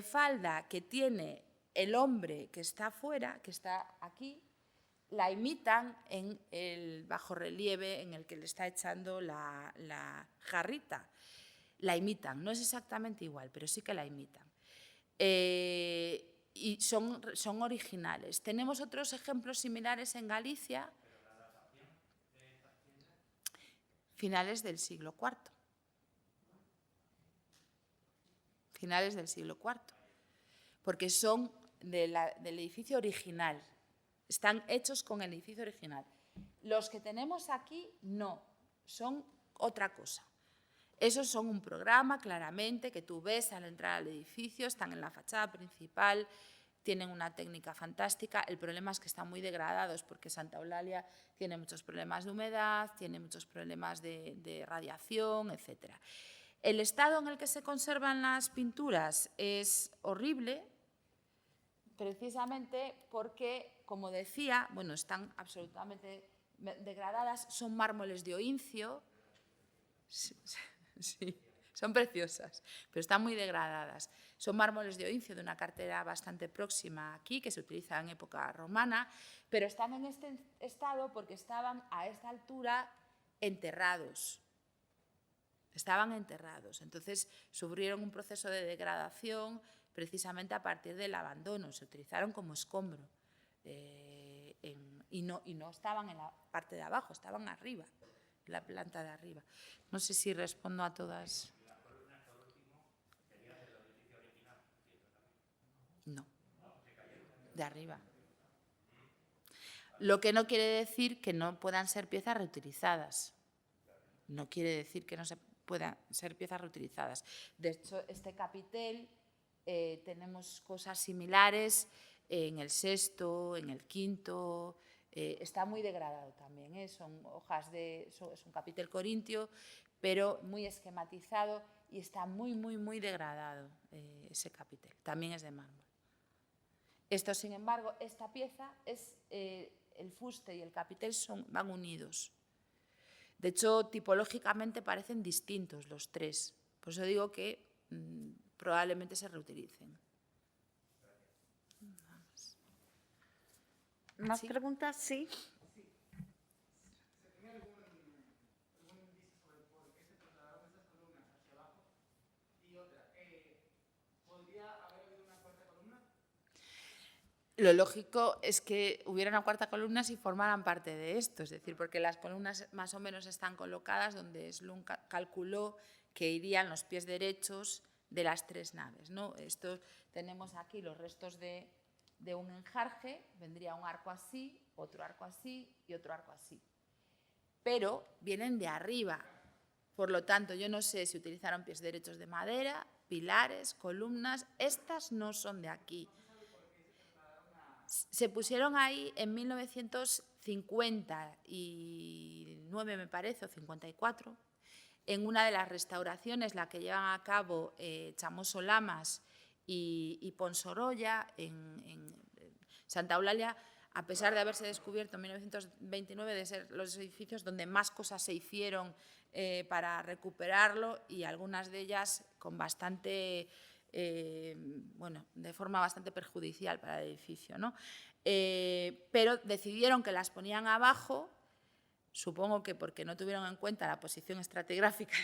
falda que tiene el hombre que está fuera, que está aquí, la imitan en el bajorrelieve en el que le está echando la jarrita. La imitan, no es exactamente igual, pero sí que la imitan. Y son originales. Tenemos otros ejemplos similares en Galicia. Finales del siglo IV. Finales del siglo IV. Porque son del edificio original. Están hechos con el edificio original. Los que tenemos aquí, no, son otra cosa. Esos son un programa, claramente, que tú ves al entrar al edificio, están en la fachada principal, tienen una técnica fantástica. El problema es que están muy degradados porque Santa Eulalia tiene muchos problemas de humedad, tiene muchos problemas de radiación, etc. El estado en el que se conservan las pinturas es horrible, precisamente porque, como decía, bueno, están absolutamente degradadas, son mármoles de Oincio, sí, son preciosas, pero están muy degradadas. Son mármoles de Oincio de una cartera bastante próxima aquí, que se utiliza en época romana, pero están en este estado porque estaban a esta altura enterrados. Estaban enterrados, entonces sufrieron un proceso de degradación precisamente a partir del abandono, se utilizaron como escombro y no estaban en la parte de abajo, estaban arriba, en la planta de arriba. No sé si respondo a todas. No, de arriba. Lo que no quiere decir que no puedan ser piezas reutilizadas. No quiere decir que no se puedan ser piezas reutilizadas. De hecho, este capitel tenemos cosas similares en el sexto, en el quinto. Está muy degradado también, son hojas es un capitel corintio, pero muy esquematizado y está muy, muy, muy degradado ese capitel. También es de mármol. Esto, sin embargo, esta pieza es el fuste y el capitel van unidos. De hecho, tipológicamente parecen distintos los 3. Por eso digo que probablemente se reutilicen.
¿Más
¿Sí?
preguntas? Sí.
¿Se tiene algún indicio sobre por qué se trasladaron estas columnas hacia abajo? Y otra, ¿podría haber habido una cuarta columna?
Lo lógico es que hubiera una cuarta columna si formaran parte de esto, es decir, porque las columnas más o menos están colocadas donde Slum calculó que irían los pies derechos de las 3 naves, ¿no? Tenemos aquí los restos de un enjarje, vendría un arco así, otro arco así y otro arco así. Pero vienen de arriba, por lo tanto, yo no sé si utilizaron pies derechos de madera, pilares, columnas, estas no son de aquí. Se pusieron ahí en 1959, me parece, o 54, en una de las restauraciones, la que llevan a cabo Chamoso Lamas y Ponsorolla, en Santa Eulalia, a pesar de haberse descubierto en 1929 de ser los edificios donde más cosas se hicieron para recuperarlo y algunas de ellas con bastante... de forma bastante perjudicial para el edificio, ¿no? Pero decidieron que las ponían abajo, supongo que porque no tuvieron en cuenta la posición estratigráfica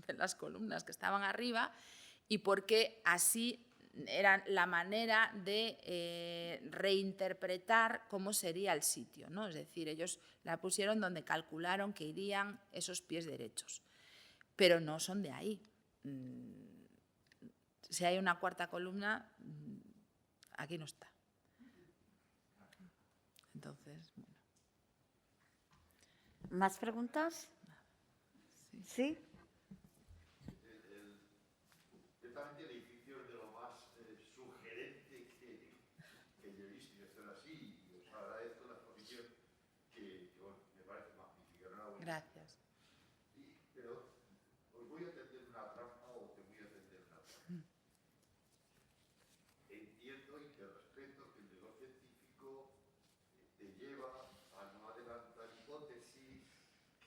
de las columnas que estaban arriba y porque así era la manera de reinterpretar cómo sería el sitio, ¿no? Es decir, ellos la pusieron donde calcularon que irían esos pies derechos, pero no son de ahí. Si hay una cuarta columna, aquí no está. Entonces, bueno.
¿Más preguntas? ¿Sí?
Ciertamente el edificio es de lo más sugerente que yo he visto, y esto es así, y os agradezco la exposición que bueno, me parece magnífica. Enhorabuena.
Gracias.
Pero os voy a tender una trampa o te voy a tender una trampa. Entiendo y te respeto que el deber científico te lleva a no adelantar hipótesis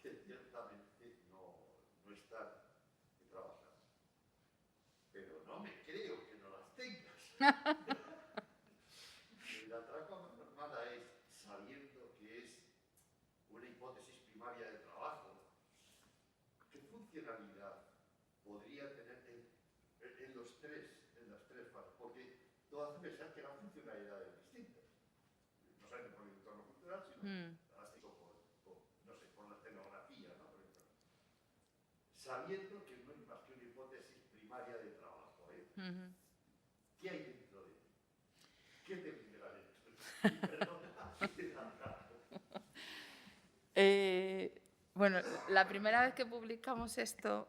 que ciertamente no están trabajadas. Pero no me creo que no las tengas. La trampa más normada es, sabiendo que es una hipótesis primaria de trabajo, ¿qué funcionalidad podría tener en las tres fases? Porque todo hace pensar que eran funcionalidades distintas. No solamente por el entorno cultural, sino hasta por la escenografía, ¿no? Por ejemplo. Sabiendo que no es más que una hipótesis primaria de trabajo, ¿eh? ¿Qué hay dentro de ti? ¿Qué te brindará dentro? Perdona,
bueno, la primera vez que publicamos esto,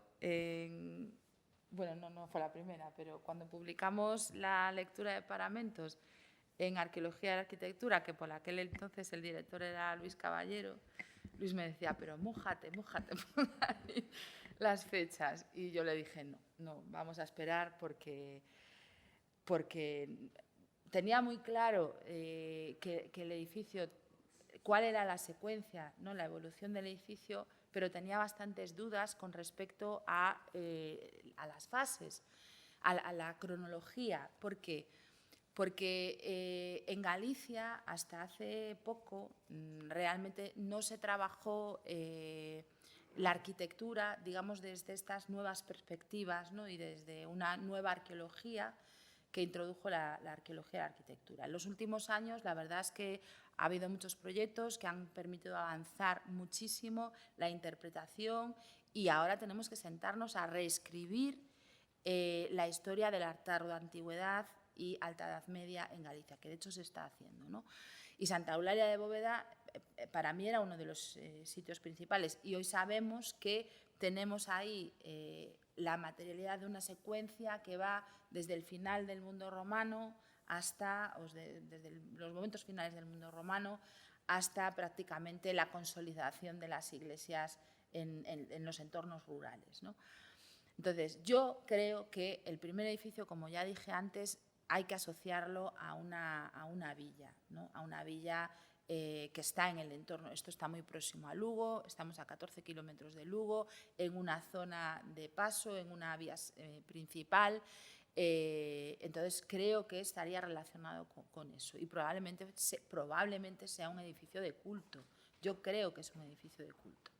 bueno, no fue la primera, pero cuando publicamos la lectura de paramentos en Arqueología de la Arquitectura, que por aquel entonces el director era Luis Caballero, Luis me decía, pero mójate, pon ahí las fechas. Y yo le dije, no, vamos a esperar porque tenía muy claro que el edificio, cuál era la secuencia, ¿no? La evolución del edificio, pero tenía bastantes dudas con respecto a las fases, a la cronología. ¿Por qué? Porque en Galicia, hasta hace poco, realmente no se trabajó la arquitectura, digamos, desde estas nuevas perspectivas, ¿no? Y desde una nueva arqueología que introdujo la arqueología de la arquitectura. En los últimos años, la verdad es que ha habido muchos proyectos que han permitido avanzar muchísimo la interpretación y ahora tenemos que sentarnos a reescribir la historia de la tardoantigüedad y alta edad media en Galicia, que de hecho se está haciendo, ¿no? Y Santa Eulalia de Bóveda para mí era uno de los sitios principales y hoy sabemos que tenemos ahí la materialidad de una secuencia que va desde el final del mundo romano hasta, desde los momentos finales del mundo romano hasta prácticamente la consolidación de las iglesias en los entornos rurales, ¿no? Entonces, yo creo que el primer edificio, como ya dije antes, hay que asociarlo a una villa, ¿no? A una villa que está en el entorno. Esto está muy próximo a Lugo, estamos a 14 kilómetros de Lugo, en una zona de paso, en una vía principal. Entonces, creo que estaría relacionado con eso y probablemente sea un edificio de culto. Yo creo que es un edificio de culto.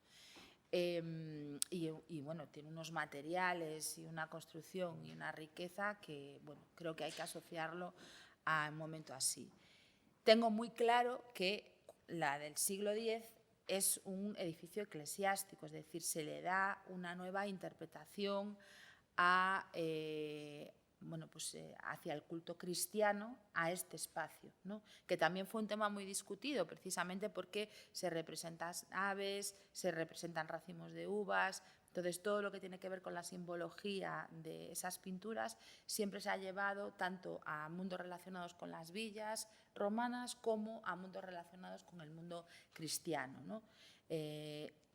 Y bueno, tiene unos materiales y una construcción y una riqueza que, bueno, creo que hay que asociarlo a un momento así. Tengo muy claro que la del siglo X es un edificio eclesiástico, es decir, se le da una nueva interpretación hacia el culto cristiano a este espacio, ¿no? Que también fue un tema muy discutido precisamente porque se representan aves, se representan racimos de uvas. Entonces, todo lo que tiene que ver con la simbología de esas pinturas siempre se ha llevado tanto a mundos relacionados con las villas romanas como a mundos relacionados con el mundo cristiano, ¿no?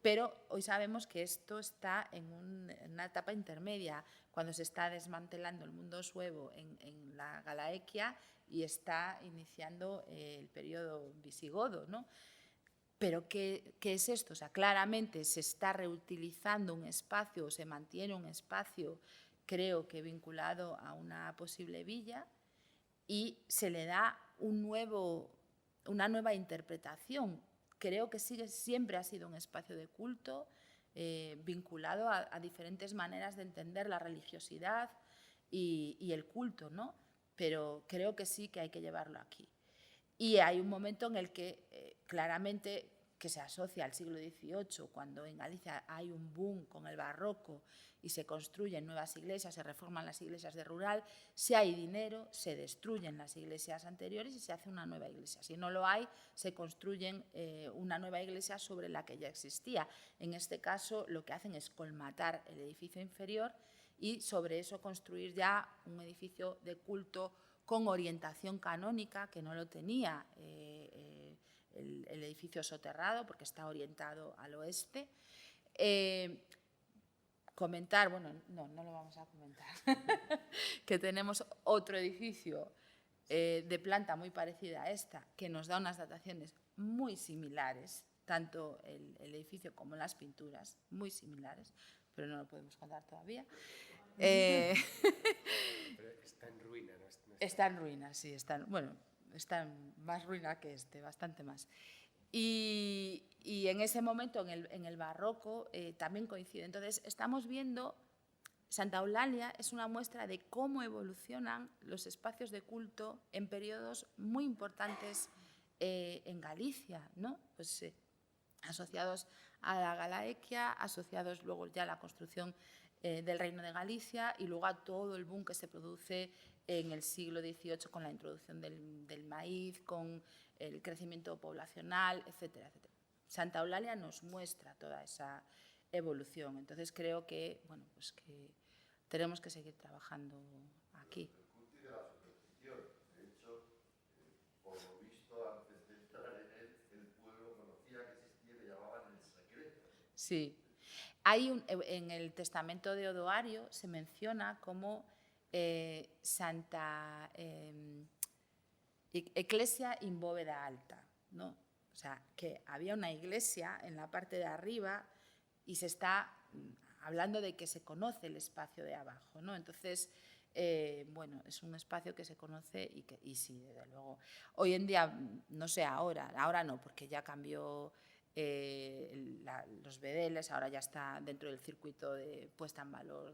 Pero hoy sabemos que esto está en una etapa intermedia, cuando se está desmantelando el mundo suevo en la Galaequia y está iniciando el periodo visigodo, ¿no? Pero ¿qué es esto? O sea, claramente se está reutilizando un espacio, o se mantiene un espacio, creo que vinculado a una posible villa, y se le da una nueva interpretación. Creo que siempre ha sido un espacio de culto vinculado a diferentes maneras de entender la religiosidad y el culto, ¿no? pero creo que sí que hay que llevarlo aquí. Y hay un momento en el que claramente que se asocia al siglo XVIII, cuando en Galicia hay un boom con el barroco y se construyen nuevas iglesias, se reforman las iglesias de rural. Si hay dinero, se destruyen las iglesias anteriores y se hace una nueva iglesia. Si no lo hay, se construyen una nueva iglesia sobre la que ya existía. En este caso, lo que hacen es colmatar el edificio inferior y sobre eso construir ya un edificio de culto con orientación canónica, que no lo tenía el edificio soterrado, porque está orientado al oeste. Comentar, bueno, no lo vamos a comentar, que tenemos otro edificio de planta muy parecida a esta, que nos da unas dataciones muy similares, tanto el edificio como las pinturas, muy similares, pero no lo podemos contar todavía.
Pero está en ruina, ¿no?
Está en ruina, sí, está en más ruina que este, bastante más. Y en ese momento, en el barroco, también coincide. Entonces, estamos viendo, Santa Eulalia es una muestra de cómo evolucionan los espacios de culto en periodos muy importantes en Galicia, ¿no? Pues, asociados a la Galaequia, asociados luego ya a la construcción del Reino de Galicia y luego a todo el boom que se produce en el siglo XVIII con la introducción del maíz, con el crecimiento poblacional, etcétera, etcétera. Santa Eulalia nos muestra toda esa evolución. Entonces creo que, bueno, pues que tenemos que seguir trabajando aquí.
De la superstición. De hecho, por lo visto, antes de entrar en él, el pueblo conocía que existía y le llamaban el secreto.
Sí. Hay en el testamento de Odoario se menciona como Santa Ecclesia in bóveda alta, ¿no? O sea, que había una iglesia en la parte de arriba y se está hablando de que se conoce el espacio de abajo, ¿no? Entonces, bueno, es un espacio que se conoce y sí, desde luego. Hoy en día, no sé, ahora no, porque ya cambió los bedeles, ahora ya está dentro del circuito de puesta en valor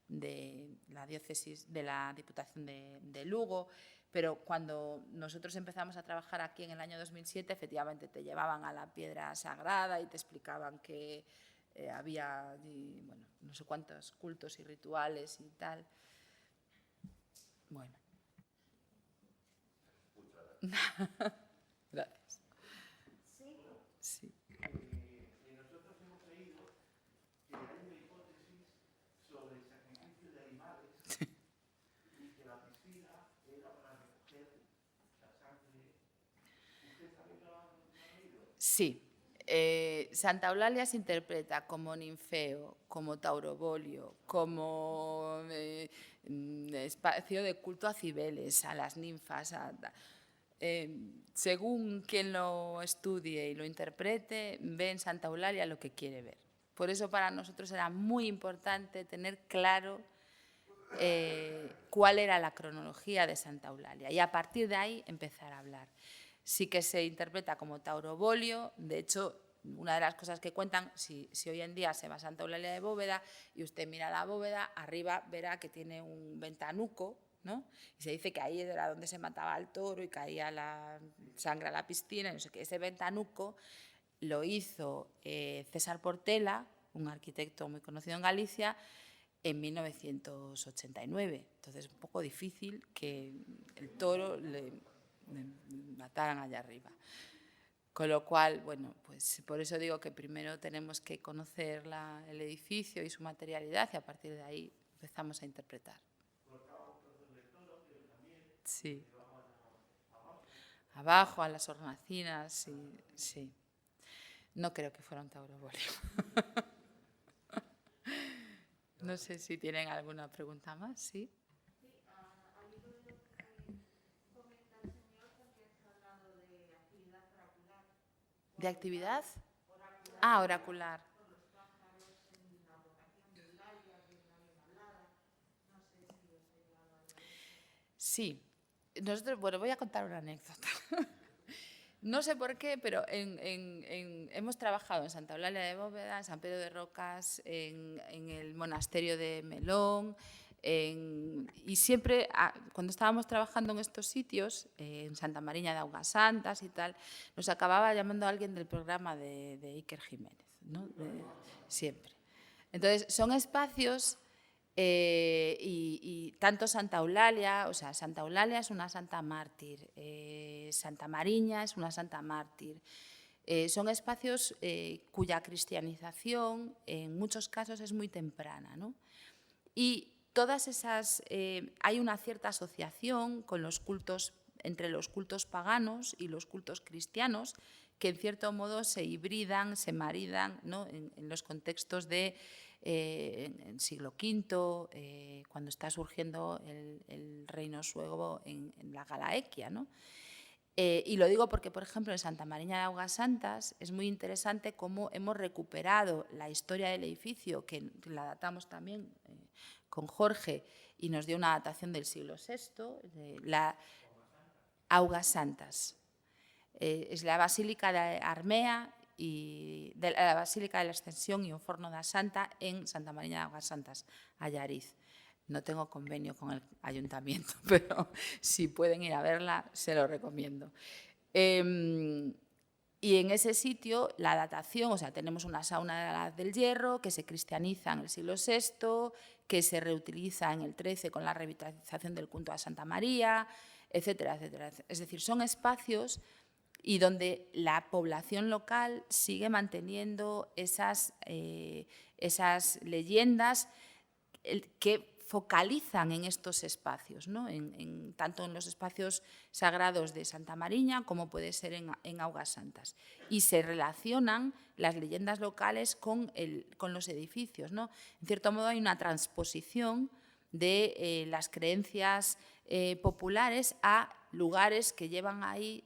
de la diócesis, de la Diputación de Lugo, pero cuando nosotros empezamos a trabajar aquí en el año 2007, efectivamente te llevaban a la piedra sagrada y te explicaban que había, bueno, no sé cuántos cultos y rituales y tal. Bueno. Gracias. Sí.
Nosotros hemos leído que hay una hipótesis sobre el sacrificio de animales y que la piscina era para recoger la sangre. ¿Usted sabe lo ha leído?
Sí. Santa Eulalia se interpreta como ninfeo, como taurobolio, como espacio de culto a Cibeles, a las ninfas. Según quien lo estudie y lo interprete, ve en Santa Eulalia lo que quiere ver. Por eso para nosotros era muy importante tener claro cuál era la cronología de Santa Eulalia y a partir de ahí empezar a hablar. Sí que se interpreta como taurobolio, de hecho, una de las cosas que cuentan, si hoy en día se va a Santa Eulalia de Bóveda y usted mira la bóveda, arriba verá que tiene un ventanuco, ¿no? Y se dice que ahí era donde se mataba al toro y caía la sangre a la piscina, no sé qué. Ese ventanuco lo hizo César Portela, un arquitecto muy conocido en Galicia, en 1989. Entonces es un poco difícil que el toro le mataran allá arriba. Con lo cual, bueno, pues por eso digo que primero tenemos que conocer el edificio y su materialidad y a partir de ahí empezamos a interpretar. Sí. Abajo, a las hornacinas, sí, sí. No creo que fuera un taurobolio. No sé si tienen alguna pregunta más, ¿sí?
Sí, al hilo de lo que comenta el señor, porque has hablado de actividad oracular.
¿De actividad?
Oracular.
Ah, oracular.
Por los pájaros en la vocación de Eulalia, que es la bien hablada. No sé si os he llegado a hablar.
Sí. Nosotros, bueno, voy a contar una anécdota. No sé por qué, pero hemos trabajado en Santa Eulalia de Bóveda, en San Pedro de Rocas, en el monasterio de Melón, y siempre, cuando estábamos trabajando en estos sitios, en Santa Mariña de Augasantas y tal, nos acababa llamando alguien del programa de Iker Jiménez, ¿no? Siempre. Entonces, son espacios, y tanto Santa Eulalia, o sea, Santa Eulalia es una santa mártir, Santa Mariña es una santa mártir. Son espacios cuya cristianización en muchos casos es muy temprana, ¿no? Y todas esas, hay una cierta asociación con los cultos, entre los cultos paganos y los cultos cristianos, que en cierto modo se hibridan, se maridan, ¿no? en los contextos de en siglo V, cuando está surgiendo el reino suevo en la Galaequia, ¿no? Y lo digo porque, por ejemplo, en Santa Mariña de Augasantas es muy interesante cómo hemos recuperado la historia del edificio, que la datamos también con Jorge, y nos dio una datación del siglo VI, de la Augasantas. Es la Basílica de Armea y de la Basílica de la Ascensión y un Forno da Santa en Santa Mariña de Augasantas, Allariz. No tengo convenio con el ayuntamiento, pero si pueden ir a verla, se lo recomiendo. Y en ese sitio, la datación, o sea, tenemos una sauna de la Edad del Hierro que se cristianiza en el siglo VI, que se reutiliza en el XIII con la revitalización del culto a Santa María, etcétera, etcétera. Es decir, son espacios y donde la población local sigue manteniendo esas leyendas que focalizan en estos espacios, ¿no? Tanto en los espacios sagrados de Santa Mariña como puede ser en Augasantas. Y se relacionan las leyendas locales con los edificios, ¿no? En cierto modo hay una transposición de las creencias populares a lugares que llevan ahí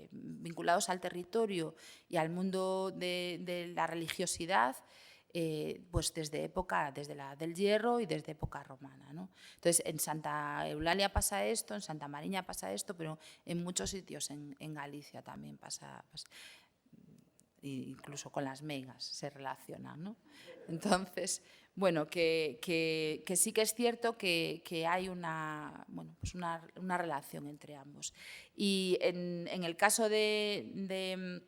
vinculados al territorio y al mundo de la religiosidad, pues desde la del Hierro y desde época romana, ¿no? Entonces, en Santa Eulalia pasa esto, en Santa Mariña pasa esto, pero en muchos sitios en Galicia también pasa, incluso con las meigas se relacionan, ¿no? Entonces, bueno, que sí que es cierto que hay una relación entre ambos. Y en el caso de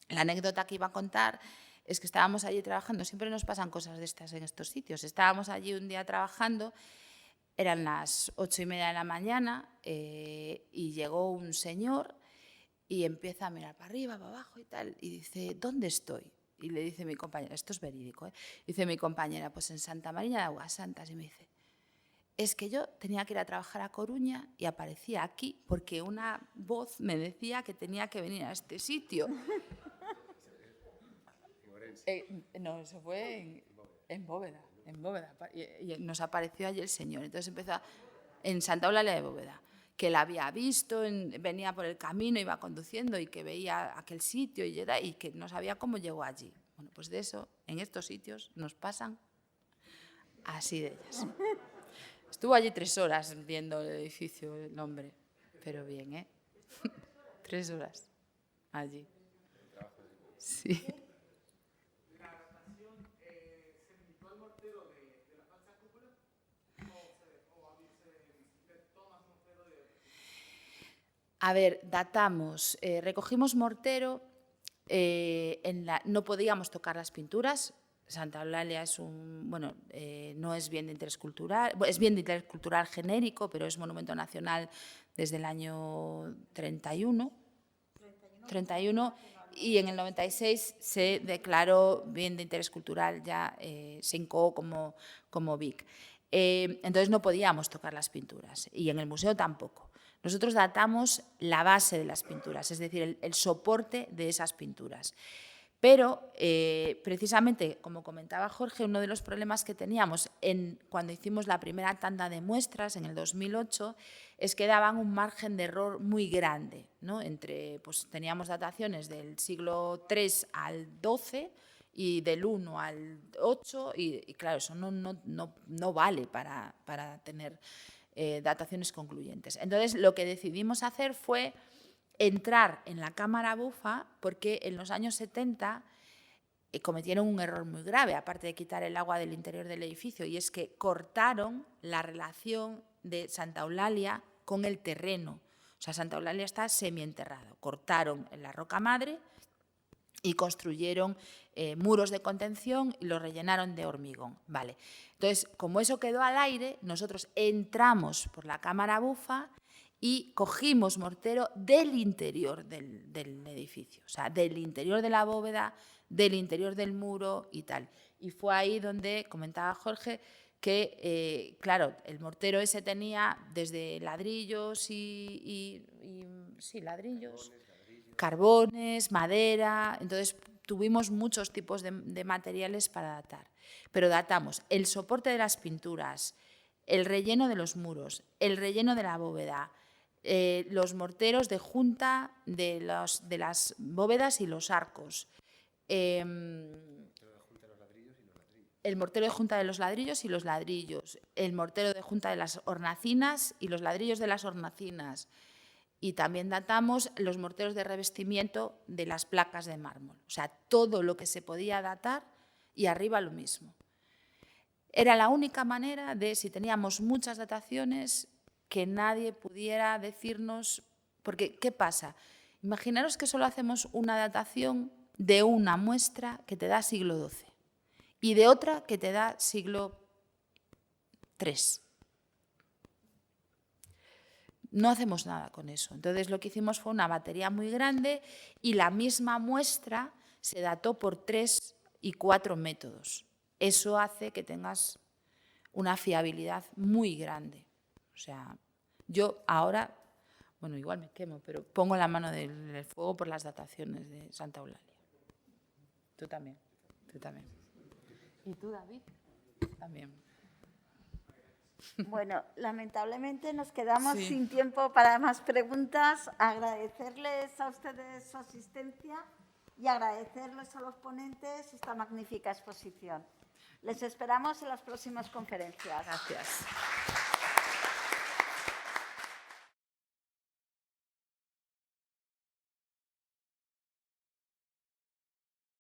la anécdota que iba a contar, es que estábamos allí trabajando, siempre nos pasan cosas de estas en estos sitios. Estábamos allí un día trabajando, eran las 8:30 de la mañana, y llegó un señor y empieza a mirar para arriba, para abajo y tal, y dice, ¿dónde estoy? Y le dice mi compañera, esto es verídico, dice mi compañera, pues en Santa Mariña de Augasantas, y me dice, es que yo tenía que ir a trabajar a Coruña y aparecía aquí porque una voz me decía que tenía que venir a este sitio. No, eso fue en Bóveda. Y nos apareció allí el señor. Entonces empezó en Santa Eulalia de Bóveda, que la había visto, venía por el camino, iba conduciendo y que veía aquel sitio y que no sabía cómo llegó allí. Bueno, pues de eso, en estos sitios nos pasan así de ellas. Estuvo allí 3 horas viendo el edificio, el hombre, pero bien, ¿eh? 3 horas allí. Sí. A ver, datamos, recogimos mortero, no podíamos tocar las pinturas. Santa Eulalia es no es bien de interés cultural, es bien de interés cultural genérico, pero es monumento nacional desde el año 31, y en el 96 se declaró bien de interés cultural, ya se incoó como BIC. Entonces no podíamos tocar las pinturas y en el museo tampoco. Nosotros datamos la base de las pinturas, es decir, el soporte de esas pinturas. Pero, precisamente, como comentaba Jorge, uno de los problemas que teníamos cuando hicimos la primera tanda de muestras, en el 2008, es que daban un margen de error muy grande, ¿no? Pues teníamos dataciones del siglo III al XII y del I al VIII, y claro, eso no vale para tener dataciones concluyentes. Entonces, lo que decidimos hacer fue entrar en la cámara bufa, porque en los años 70 cometieron un error muy grave, aparte de quitar el agua del interior del edificio, y es que cortaron la relación de Santa Eulalia con el terreno. O sea, Santa Eulalia está semienterrado. Cortaron la roca madre y construyeron muros de contención y los rellenaron de hormigón. Vale. Entonces, como eso quedó al aire, nosotros entramos por la cámara bufa y cogimos mortero del interior del edificio, o sea, del interior de la bóveda, del interior del muro y tal. Y fue ahí donde comentaba Jorge que, claro, el mortero ese tenía desde ladrillos sí, ladrillos, carbones, madera. Entonces tuvimos muchos tipos de materiales para datar. Pero datamos el soporte de las pinturas, el relleno de los muros, el relleno de la bóveda, los morteros de junta de las bóvedas y los arcos, el mortero de junta de los ladrillos y los ladrillos, el mortero de junta de las hornacinas y los ladrillos de las hornacinas. Y también datamos los morteros de revestimiento de las placas de mármol. O sea, todo lo que se podía datar y arriba lo mismo. Era la única manera de, si teníamos muchas dataciones, que nadie pudiera decirnos... Porque, ¿qué pasa? Imaginaros que solo hacemos una datación de una muestra que te da siglo XII y de otra que te da siglo III. No hacemos nada con eso. Entonces, lo que hicimos fue una batería muy grande y la misma muestra se dató por 3 y 4 métodos. Eso hace que tengas una fiabilidad muy grande. O sea, yo ahora, bueno, igual me quemo, pero pongo la mano del fuego por las dataciones de Santa Eulalia. Tú también, tú también. ¿Y tú, David? También.
Bueno, lamentablemente nos quedamos
Sí.
sin tiempo para más preguntas. Agradecerles a ustedes su asistencia y agradecerles a los ponentes esta magnífica exposición. Les esperamos en las próximas conferencias.
Gracias.